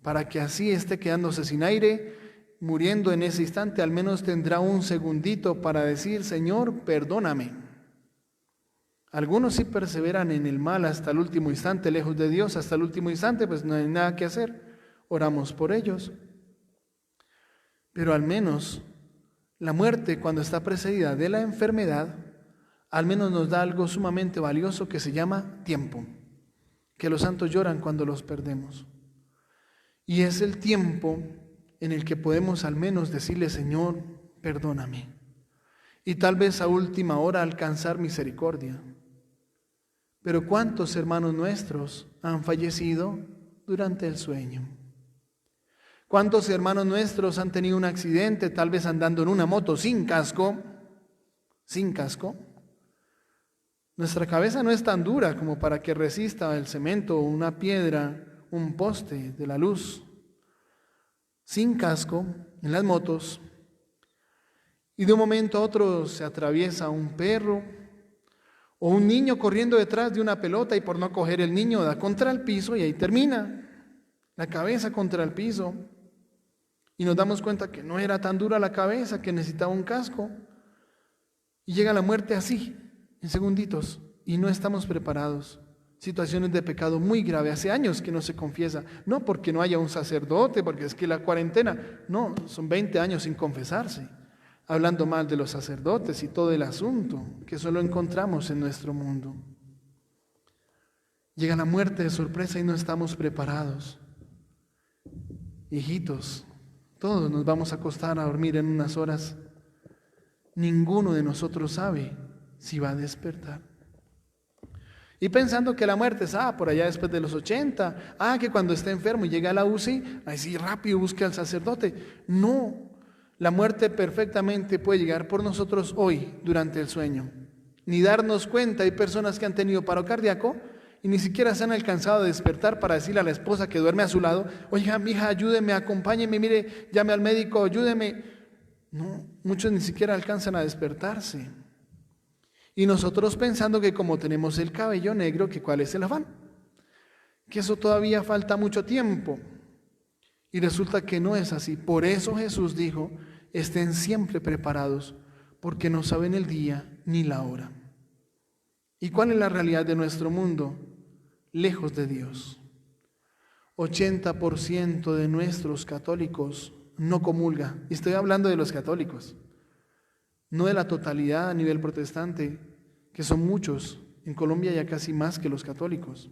S1: para que así esté quedándose sin aire, muriendo en ese instante, al menos tendrá un segundito para decir, Señor, perdóname. Algunos sí perseveran en el mal hasta el último instante, lejos de Dios, hasta el último instante, pues no hay nada que hacer. Oramos por ellos. Pero al menos la muerte, cuando está precedida de la enfermedad, al menos nos da algo sumamente valioso que se llama tiempo, que los santos lloran cuando los perdemos. Y es el tiempo en el que podemos al menos decirle, Señor, perdóname. Y tal vez a última hora alcanzar misericordia. Pero ¿cuántos hermanos nuestros han fallecido durante el sueño? ¿Cuántos hermanos nuestros han tenido un accidente, tal vez andando en una moto sin casco? Sin casco. Nuestra cabeza no es tan dura como para que resista el cemento, una piedra, un poste de la luz. Sin casco, en las motos. Y de un momento a otro se atraviesa un perro o un niño corriendo detrás de una pelota y por no coger el niño da contra el piso y ahí termina, la cabeza contra el piso. Y nos damos cuenta que no era tan dura la cabeza, que necesitaba un casco. Y llega la muerte así, en segunditos, y no estamos preparados. Situaciones de pecado muy grave, hace años que no se confiesa, no porque no haya un sacerdote, porque es que la cuarentena, no, son 20 años sin confesarse, hablando mal de los sacerdotes y todo el asunto, que solo encontramos en nuestro mundo. Llega la muerte de sorpresa y no estamos preparados. Hijitos, todos nos vamos a acostar a dormir en unas horas. Ninguno de nosotros sabe si va a despertar. Y pensando que la muerte es por allá después de los 80, que cuando esté enfermo y llegue a la UCI, ahí sí rápido busque al sacerdote. No, la muerte perfectamente puede llegar por nosotros hoy durante el sueño. Ni darnos cuenta, hay personas que han tenido paro cardíaco y ni siquiera se han alcanzado a despertar para decirle a la esposa que duerme a su lado: oiga, mija, ayúdeme, acompáñeme, mire, llame al médico, ayúdeme. No, muchos ni siquiera alcanzan a despertarse. Y nosotros pensando que como tenemos el cabello negro, que cuál es el afán, que eso todavía falta mucho tiempo. Y resulta que no es así. Por eso Jesús dijo: estén siempre preparados, porque no saben el día ni la hora. ¿Y cuál es la realidad de nuestro mundo? Lejos de Dios. 80% de nuestros católicos no comulga. Y estoy hablando de los católicos, no de la totalidad a nivel protestante, que son muchos. En Colombia ya casi más que los católicos.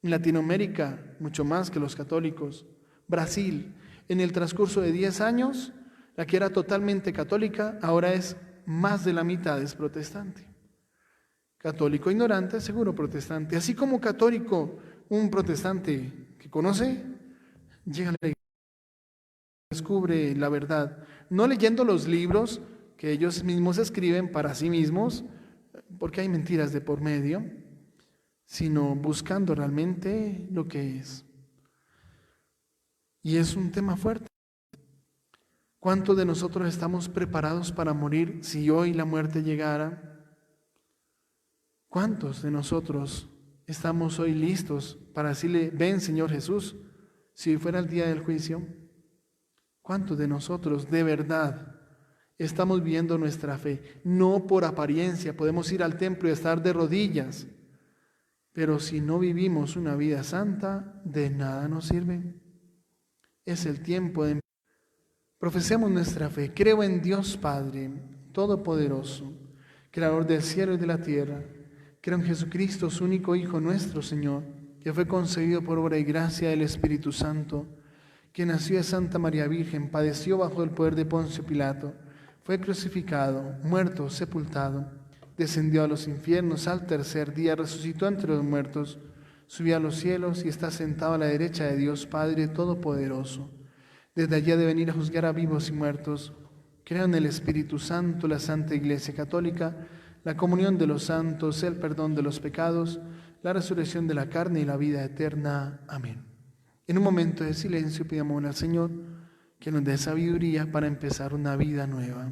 S1: En Latinoamérica, mucho más que los católicos. Brasil, en el transcurso de 10 años, la que era totalmente católica, ahora es más de la mitad es protestante. Católico ignorante, seguro protestante. Así como católico, un protestante que conoce, llega a la iglesia, descubre la verdad, no leyendo los libros que ellos mismos escriben para sí mismos, porque hay mentiras de por medio, sino buscando realmente lo que es. Y es un tema fuerte. ¿Cuántos de nosotros estamos preparados para morir si hoy la muerte llegara? ¿Cuántos de nosotros estamos hoy listos para decirle: ven, Señor Jesús, si fuera el día del juicio? ¿Cuántos de nosotros de verdad estamos viviendo nuestra fe? No por apariencia, podemos ir al templo y estar de rodillas, pero si no vivimos una vida santa, de nada nos sirve. Es el tiempo de profesemos nuestra fe. Creo en Dios Padre Todopoderoso, Creador del cielo y de la tierra. Creo en Jesucristo, su único Hijo, nuestro Señor, que fue concebido por obra y gracia del Espíritu Santo, que nació de Santa María Virgen, padeció bajo el poder de Poncio Pilato, fue crucificado, muerto, sepultado, descendió a los infiernos, al tercer día resucitó entre los muertos, subió a los cielos y está sentado a la derecha de Dios Padre Todopoderoso. Desde allí ha de venir a juzgar a vivos y muertos. Creo en el Espíritu Santo, la Santa Iglesia Católica, la comunión de los santos, el perdón de los pecados, la resurrección de la carne y la vida eterna. Amén. En un momento de silencio pidamos al Señor que nos dé sabiduría para empezar una vida nueva.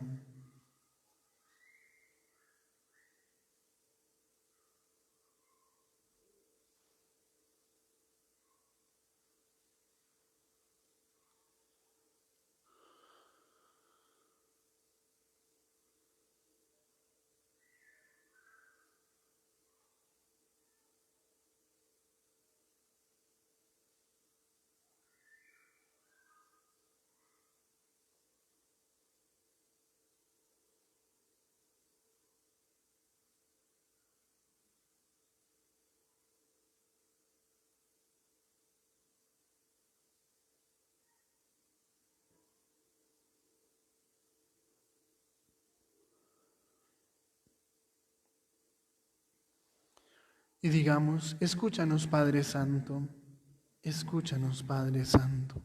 S1: Y digamos: escúchanos, Padre Santo, escúchanos, Padre Santo.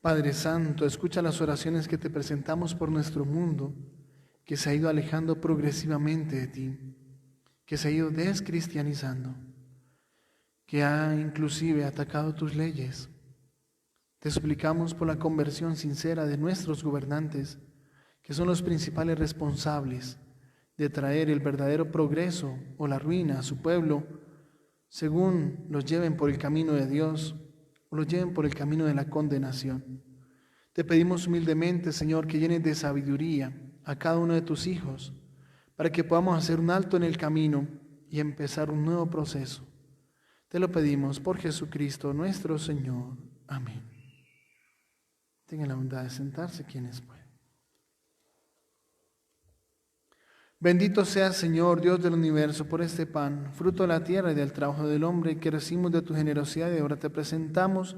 S1: Padre Santo, escucha las oraciones que te presentamos por nuestro mundo, que se ha ido alejando progresivamente de ti, que se ha ido descristianizando, que ha inclusive atacado tus leyes. Te suplicamos por la conversión sincera de nuestros gobernantes, que son los principales responsables de traer el verdadero progreso o la ruina a su pueblo, según los lleven por el camino de Dios o los lleven por el camino de la condenación. Te pedimos humildemente, Señor, que llenes de sabiduría a cada uno de tus hijos, para que podamos hacer un alto en el camino y empezar un nuevo proceso. Te lo pedimos por Jesucristo nuestro Señor. Amén. Tengan la bondad de sentarse quienes pueden. Bendito seas, Señor, Dios del universo, por este pan, fruto de la tierra y del trabajo del hombre, que recibimos de tu generosidad, y ahora te presentamos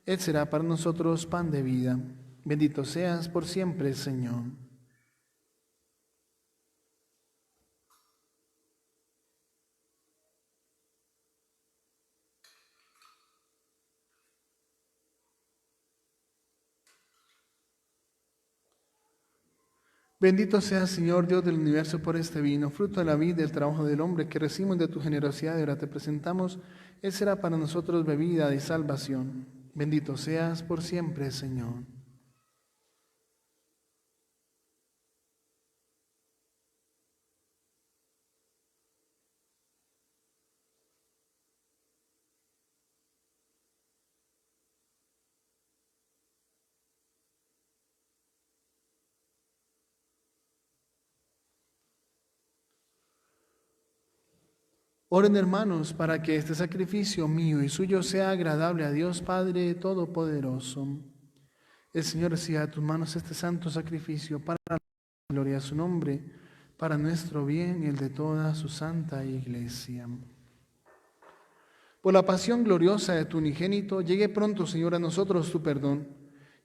S1: Él será para nosotros pan de vida. Bendito seas por siempre, Señor. Bendito seas, Señor, Dios del universo, por este vino, fruto de la vida y del trabajo del hombre, que recibimos de tu generosidad y ahora te presentamos. Él será para nosotros bebida de salvación. Bendito seas por siempre, Señor. Oren, hermanos, para que este sacrificio mío y suyo sea agradable a Dios Padre Todopoderoso. El Señor reciba de tus manos este santo sacrificio para la gloria de su nombre, para nuestro bien y el de toda su santa Iglesia. Por la pasión gloriosa de tu unigénito, llegue pronto, Señor, a nosotros tu perdón,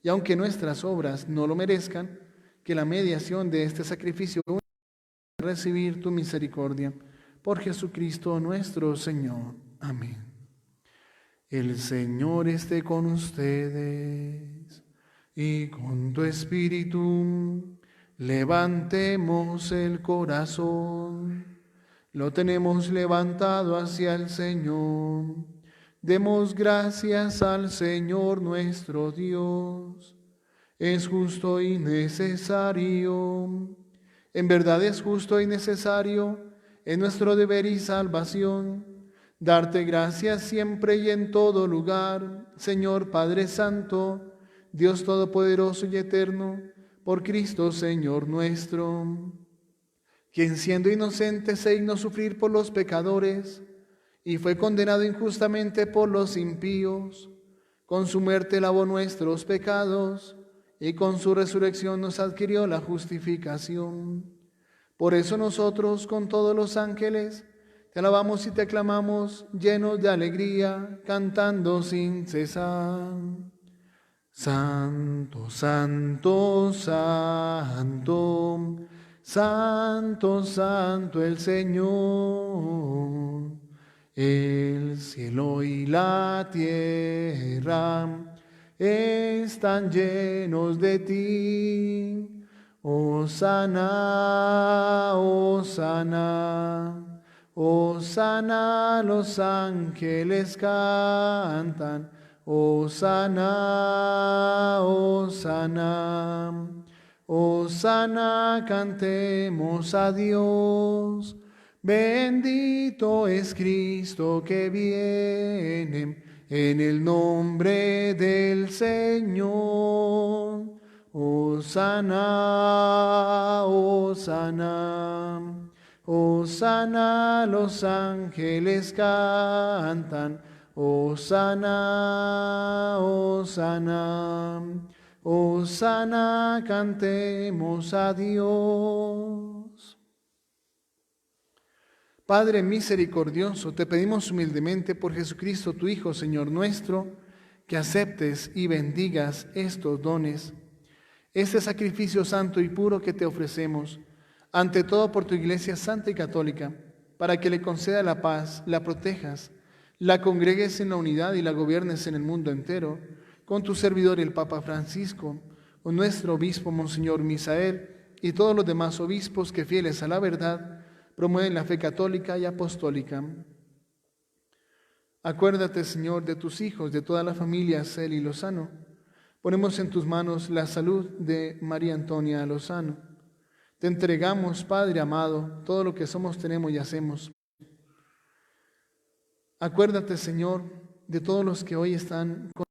S1: y aunque nuestras obras no lo merezcan, que la mediación de este sacrificio recibir tu misericordia. Por Jesucristo nuestro Señor. Amén. El Señor esté con ustedes y con tu espíritu. Levantemos el corazón. Lo tenemos levantado hacia el Señor. Demos gracias al Señor nuestro Dios. Es justo y necesario. En verdad es justo y necesario. Es nuestro deber y salvación, darte gracias siempre y en todo lugar, Señor Padre Santo, Dios Todopoderoso y Eterno, por Cristo Señor nuestro, quien siendo inocente se dignó sufrir por los pecadores y fue condenado injustamente por los impíos. Con su muerte lavó nuestros pecados y con su resurrección nos adquirió la justificación. Por eso nosotros, con todos los ángeles, te alabamos y te aclamamos, llenos de alegría, cantando sin cesar. Santo, santo, santo, santo, santo el Señor. El cielo y la tierra están llenos de ti. Hosana, hosana, hosana, los ángeles cantan. Hosana, hosana, hosana, cantemos a Dios. Bendito es Cristo que viene en el nombre del Señor. Hosana, hosana, hosana, los ángeles cantan. Hosana, hosana, hosana, cantemos a Dios. Padre misericordioso, te pedimos humildemente por Jesucristo, tu Hijo, Señor nuestro, que aceptes y bendigas estos dones, este sacrificio santo y puro que te ofrecemos, ante todo por tu Iglesia santa y católica, para que le conceda la paz, la protejas, la congregues en la unidad y la gobiernes en el mundo entero, con tu servidor el Papa Francisco, con nuestro obispo Monseñor Misael y todos los demás obispos que, fieles a la verdad, promueven la fe católica y apostólica. Acuérdate, Señor, de tus hijos, de toda la familia Celi Lozano. Ponemos en tus manos la salud de María Antonia Lozano. Te entregamos, Padre amado, todo lo que somos, tenemos y hacemos. Acuérdate, Señor, de todos los que hoy están con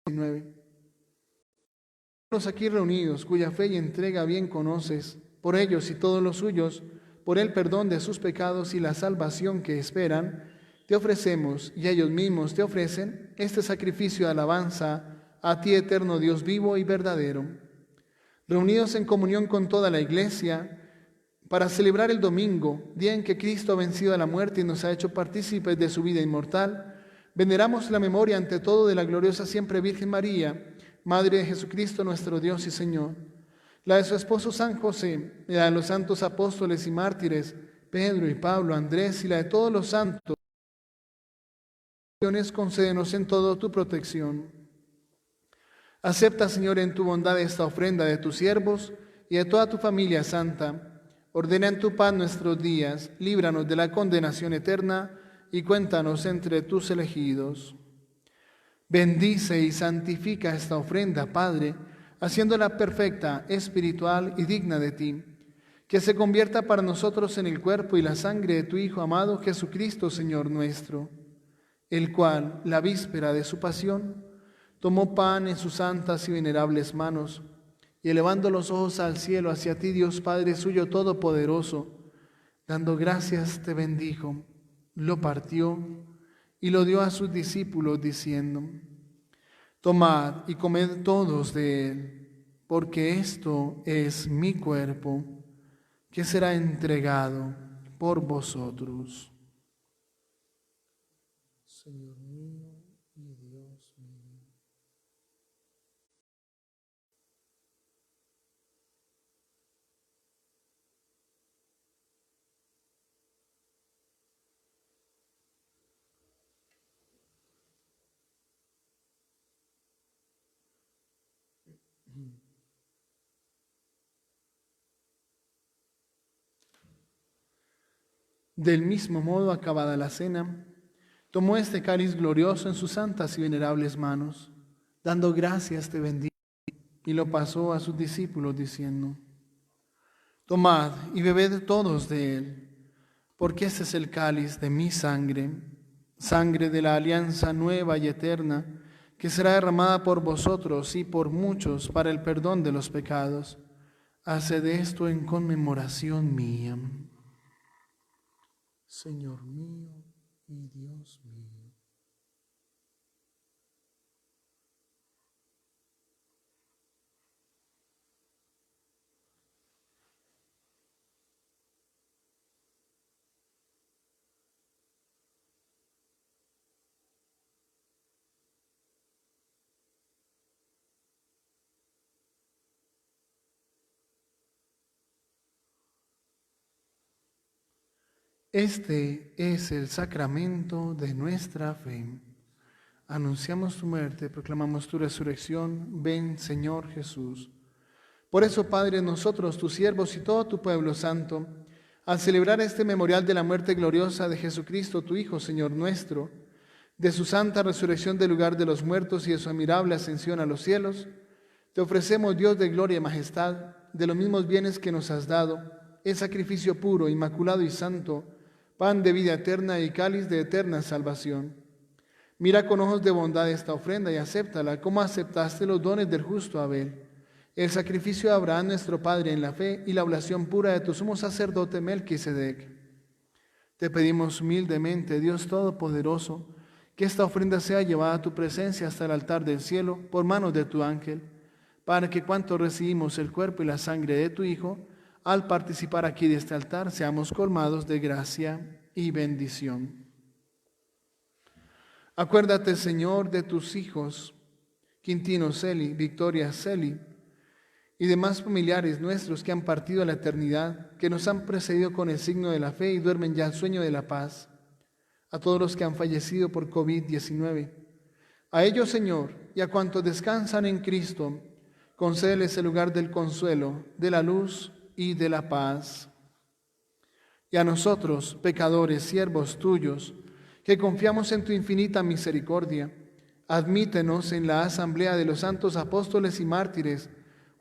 S1: COVID-19. Los aquí reunidos, cuya fe y entrega bien conoces, por ellos y todos los suyos, por el perdón de sus pecados y la salvación que esperan, te ofrecemos y ellos mismos te ofrecen este sacrificio de alabanza a ti, eterno Dios vivo y verdadero. Reunidos en comunión con toda la Iglesia, para celebrar el domingo, día en que Cristo ha vencido a la muerte y nos ha hecho partícipes de su vida inmortal, Veneramos la memoria ante todo de la gloriosa siempre Virgen María, Madre de Jesucristo nuestro Dios y Señor, la de su esposo San José, la de los santos apóstoles y mártires, Pedro y Pablo, Andrés, y la de todos los santos. Concédenos en todo tu protección. Acepta, Señor, en tu bondad esta ofrenda de tus siervos y de toda tu familia santa. Ordena en tu paz nuestros días, líbranos de la condenación eterna y cuéntanos entre tus elegidos. Bendice y santifica esta ofrenda, Padre, haciéndola perfecta, espiritual y digna de ti, que se convierta para nosotros en el cuerpo y la sangre de tu Hijo amado Jesucristo, Señor nuestro, el cual, la víspera de su pasión, tomó pan en sus santas y venerables manos, y elevando los ojos al cielo hacia ti, Dios Padre suyo todopoderoso, dando gracias te bendijo, lo partió y lo dio a sus discípulos diciendo: tomad y comed todos de él, porque esto es mi cuerpo, que será entregado por vosotros. Señor mío y Dios mío. Del mismo modo, acabada la cena, tomó este cáliz glorioso en sus santas y venerables manos, dando gracias te bendijo, y lo pasó a sus discípulos diciendo: tomad y bebed todos de él, porque este es el cáliz de mi sangre, sangre de la alianza nueva y eterna, que será derramada por vosotros y por muchos para el perdón de los pecados. Haced esto en conmemoración mía. Señor mío y Dios mío. Este es el sacramento de nuestra fe. Anunciamos tu muerte, proclamamos tu resurrección. Ven, Señor Jesús. Por eso, Padre, nosotros, tus siervos y todo tu pueblo santo, al celebrar este memorial de la muerte gloriosa de Jesucristo, tu Hijo, Señor nuestro, de su santa resurrección del lugar de los muertos y de su admirable ascensión a los cielos, te ofrecemos, Dios de gloria y majestad, de los mismos bienes que nos has dado, el sacrificio puro, inmaculado y santo, pan de vida eterna y cáliz de eterna salvación. Mira con ojos de bondad esta ofrenda y acéptala, como aceptaste los dones del justo Abel, el sacrificio de Abraham nuestro Padre en la fe y la oblación pura de tu sumo sacerdote Melquisedec. Te pedimos humildemente, Dios Todopoderoso, que esta ofrenda sea llevada a tu presencia hasta el altar del cielo por manos de tu ángel, para que cuanto recibimos el cuerpo y la sangre de tu Hijo, al participar aquí de este altar, seamos colmados de gracia y bendición. Acuérdate, Señor, de tus hijos, Quintino Celi, Victoria Celi, y demás familiares nuestros que han partido a la eternidad, que nos han precedido con el signo de la fe y duermen ya el sueño de la paz. A todos los que han fallecido por COVID-19. A ellos, Señor, y a cuantos descansan en Cristo, concédeles el lugar del consuelo, de la luz y de la paz. Y a nosotros, pecadores, siervos tuyos, que confiamos en tu infinita misericordia, admítenos en la asamblea de los santos apóstoles y mártires,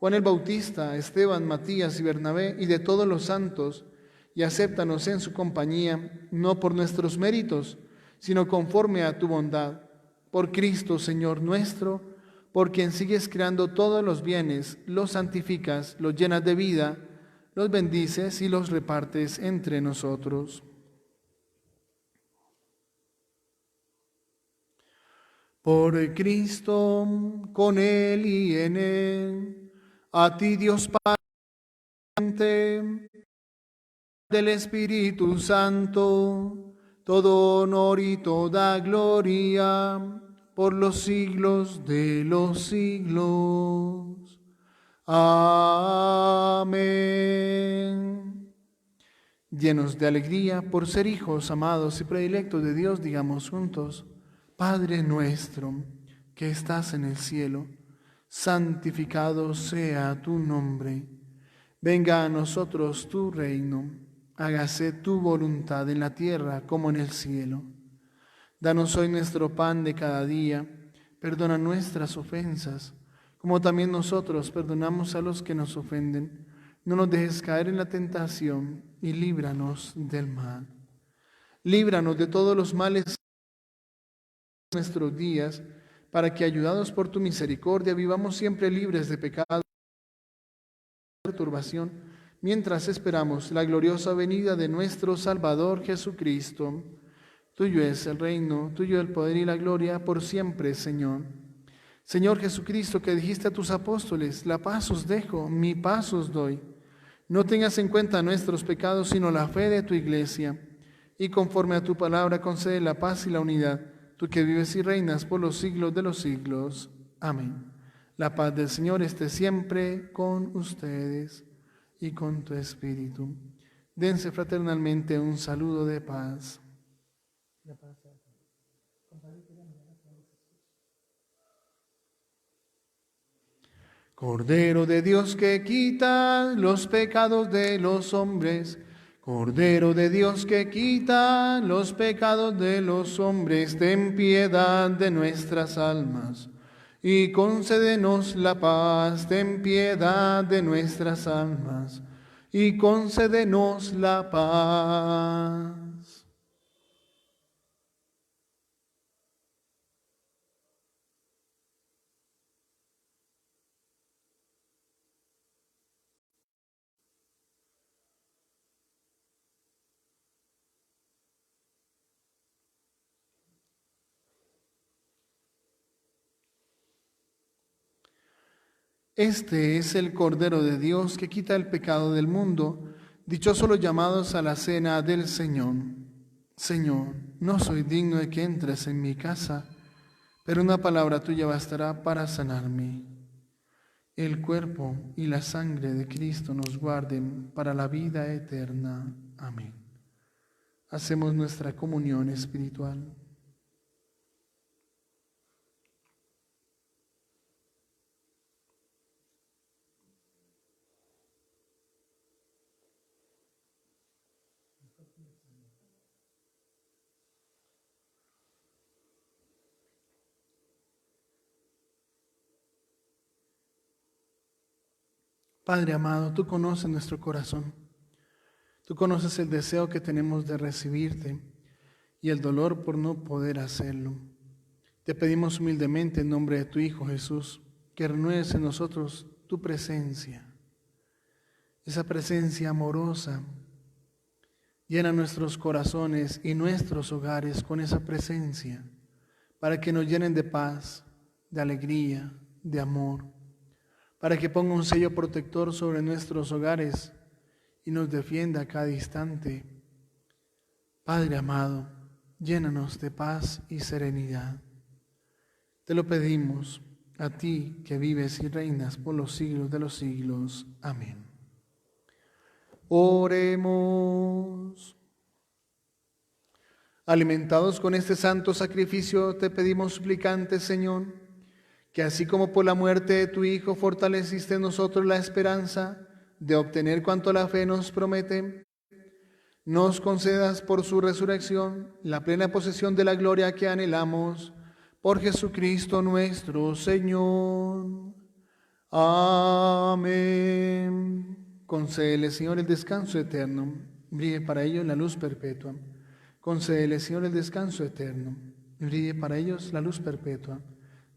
S1: Juan el Bautista, Esteban, Matías y Bernabé, y de todos los santos, y acéptanos en su compañía, no por nuestros méritos, sino conforme a tu bondad. Por Cristo, Señor nuestro, por quien sigues creando todos los bienes, los santificas, los llenas de vida, los bendices y los repartes entre nosotros. Por Cristo, con Él y en Él, a ti Dios Padre, del Espíritu Santo, todo honor y toda gloria por los siglos de los siglos. Amén. Llenos de alegría por ser hijos amados y predilectos de Dios, digamos juntos: Padre nuestro que estás en el cielo, santificado sea tu nombre. Venga a nosotros tu reino. Hágase tu voluntad en la tierra como en el cielo. Danos hoy nuestro pan de cada día. Perdona nuestras ofensas, como también nosotros perdonamos a los que nos ofenden. No nos dejes caer en la tentación y líbranos del mal. Líbranos de todos los males de nuestros días, para que, ayudados por tu misericordia, vivamos siempre libres de pecado y perturbación, mientras esperamos la gloriosa venida de nuestro Salvador Jesucristo. Tuyo es el reino, tuyo el poder y la gloria por siempre, Señor. Señor Jesucristo, que dijiste a tus apóstoles: la paz os dejo, mi paz os doy. No tengas en cuenta nuestros pecados, sino la fe de tu iglesia. Y conforme a tu palabra, concede la paz y la unidad, tú que vives y reinas por los siglos de los siglos. Amén. La paz del Señor esté siempre con ustedes y con tu espíritu. Dense fraternalmente un saludo de paz. Cordero de Dios, que quita los pecados de los hombres, Cordero de Dios, que quita los pecados de los hombres, ten piedad de nuestras almas y concédenos la paz. Ten piedad de nuestras almas y concédenos la paz. Este es el Cordero de Dios que quita el pecado del mundo. Dichosos los llamados a la cena del Señor. Señor, no soy digno de que entres en mi casa, pero una palabra tuya bastará para sanarme. El cuerpo y la sangre de Cristo nos guarden para la vida eterna. Amén. Hacemos nuestra comunión espiritual. Padre amado, tú conoces nuestro corazón. Tú conoces el deseo que tenemos de recibirte y el dolor por no poder hacerlo. Te pedimos humildemente en nombre de tu Hijo Jesús, que renueves en nosotros tu presencia, esa presencia amorosa. Llena nuestros corazones y nuestros hogares con esa presencia, para que nos llenen de paz, de alegría, de amor, para que ponga un sello protector sobre nuestros hogares y nos defienda a cada instante. Padre amado, llénanos de paz y serenidad. Te lo pedimos a ti, que vives y reinas por los siglos de los siglos. Amén. Oremos. Alimentados con este santo sacrificio, te pedimos, suplicantes, Señor, que así como por la muerte de tu Hijo fortaleciste en nosotros la esperanza de obtener cuanto la fe nos promete, nos concedas por su resurrección la plena posesión de la gloria que anhelamos, por Jesucristo nuestro Señor. Amén. Concédele, Señor, el descanso eterno. Brille para ellos la luz perpetua. Concédele, Señor, el descanso eterno. Brille para ellos la luz perpetua.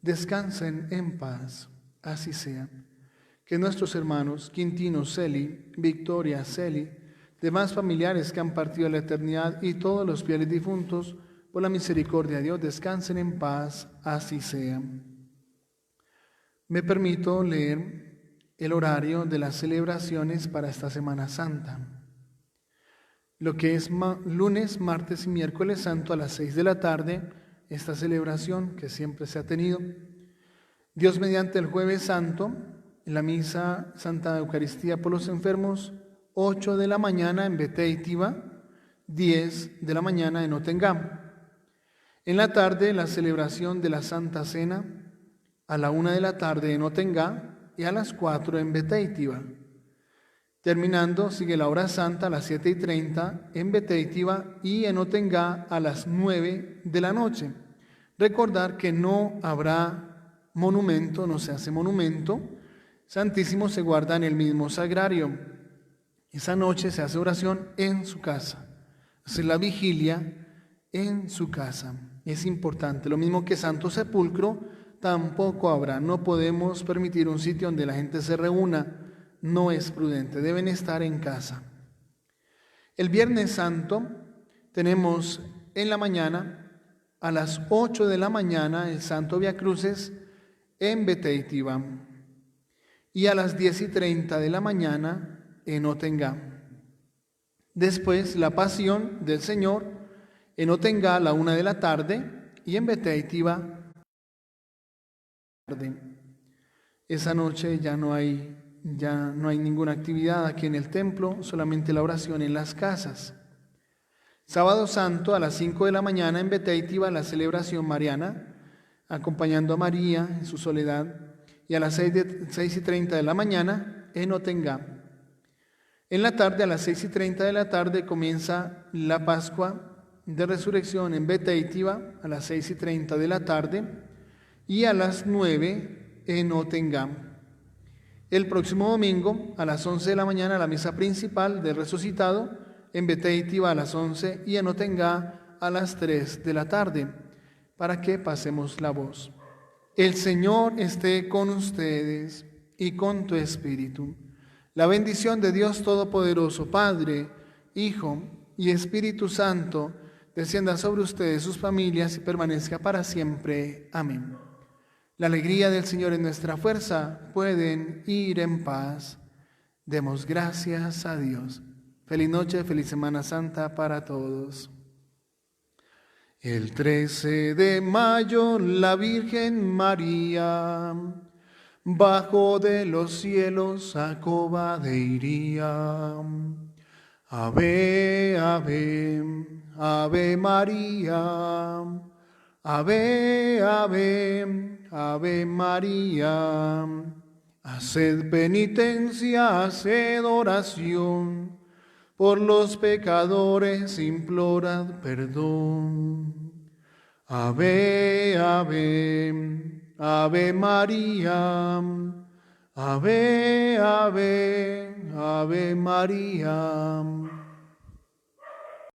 S1: Descansen en paz. Así sea. Que nuestros hermanos Quintino Celi, Victoria Celi, demás familiares que han partido a la eternidad y todos los fieles difuntos, por la misericordia de Dios, descansen en paz. Así sea. Me permito leer el horario de las celebraciones para esta Semana Santa. lo que es lunes, martes y miércoles santo a las 6 de la tarde, esta celebración que siempre se ha tenido. Dios mediante el jueves santo, en la misa Santa Eucaristía por los enfermos, 8 de la mañana en Beteitiva, 10 de la mañana en Otengá. En la tarde, la celebración de la Santa Cena, a la 1 de la tarde en Otengá y a las 4 en Beteitiva. Terminando, sigue la hora santa a las 7:30 en Beteitiva y en Otengá a las 9 de la noche. Recordar que no habrá monumento, no se hace monumento. Santísimo se guarda en el mismo sagrario. Esa noche se hace oración en su casa. Hace la vigilia en su casa. Es importante. Lo mismo que Santo Sepulcro tampoco habrá. No podemos permitir un sitio donde la gente se reúna. No es prudente. Deben estar en casa. El Viernes Santo tenemos en la mañana, a las 8 de la mañana, el Santo Vía Cruces en Beteitiva y a las 10:30 de la mañana en Otengá. Después la Pasión del Señor en Otengá a la 1 de la tarde y en Beteitiva tarde. Esa noche ya no hay ninguna actividad aquí en el templo, solamente la oración en las casas. Sábado Santo a las 5 de la mañana en Beteitiva la celebración mariana, acompañando a María en su soledad, y a las 6:30 de la mañana en Otengá. En la tarde, a las 6:30 de la tarde, comienza la Pascua de Resurrección en Beteitiva a las 6:30 de la tarde y a las 9 en Otengá. El próximo domingo, a las 11 de la mañana, la misa principal del resucitado en Beteitiva a las 11 y en Otengá a las 3 de la tarde, para que pasemos la voz. El Señor esté con ustedes y con tu espíritu. La bendición de Dios Todopoderoso, Padre, Hijo y Espíritu Santo, descienda sobre ustedes, sus familias, y permanezca para siempre. Amén. La alegría del Señor es nuestra fuerza. Pueden ir en paz. Demos gracias a Dios. Feliz noche, feliz Semana Santa para todos. El 13 de mayo la Virgen María bajó de los cielos a Coba de Iría. Ave, ave, ave María. Ave, ave, ave María. Haced penitencia, haced oración. Por los pecadores implorad perdón. Ave, ave, ave María. Ave, ave, ave María.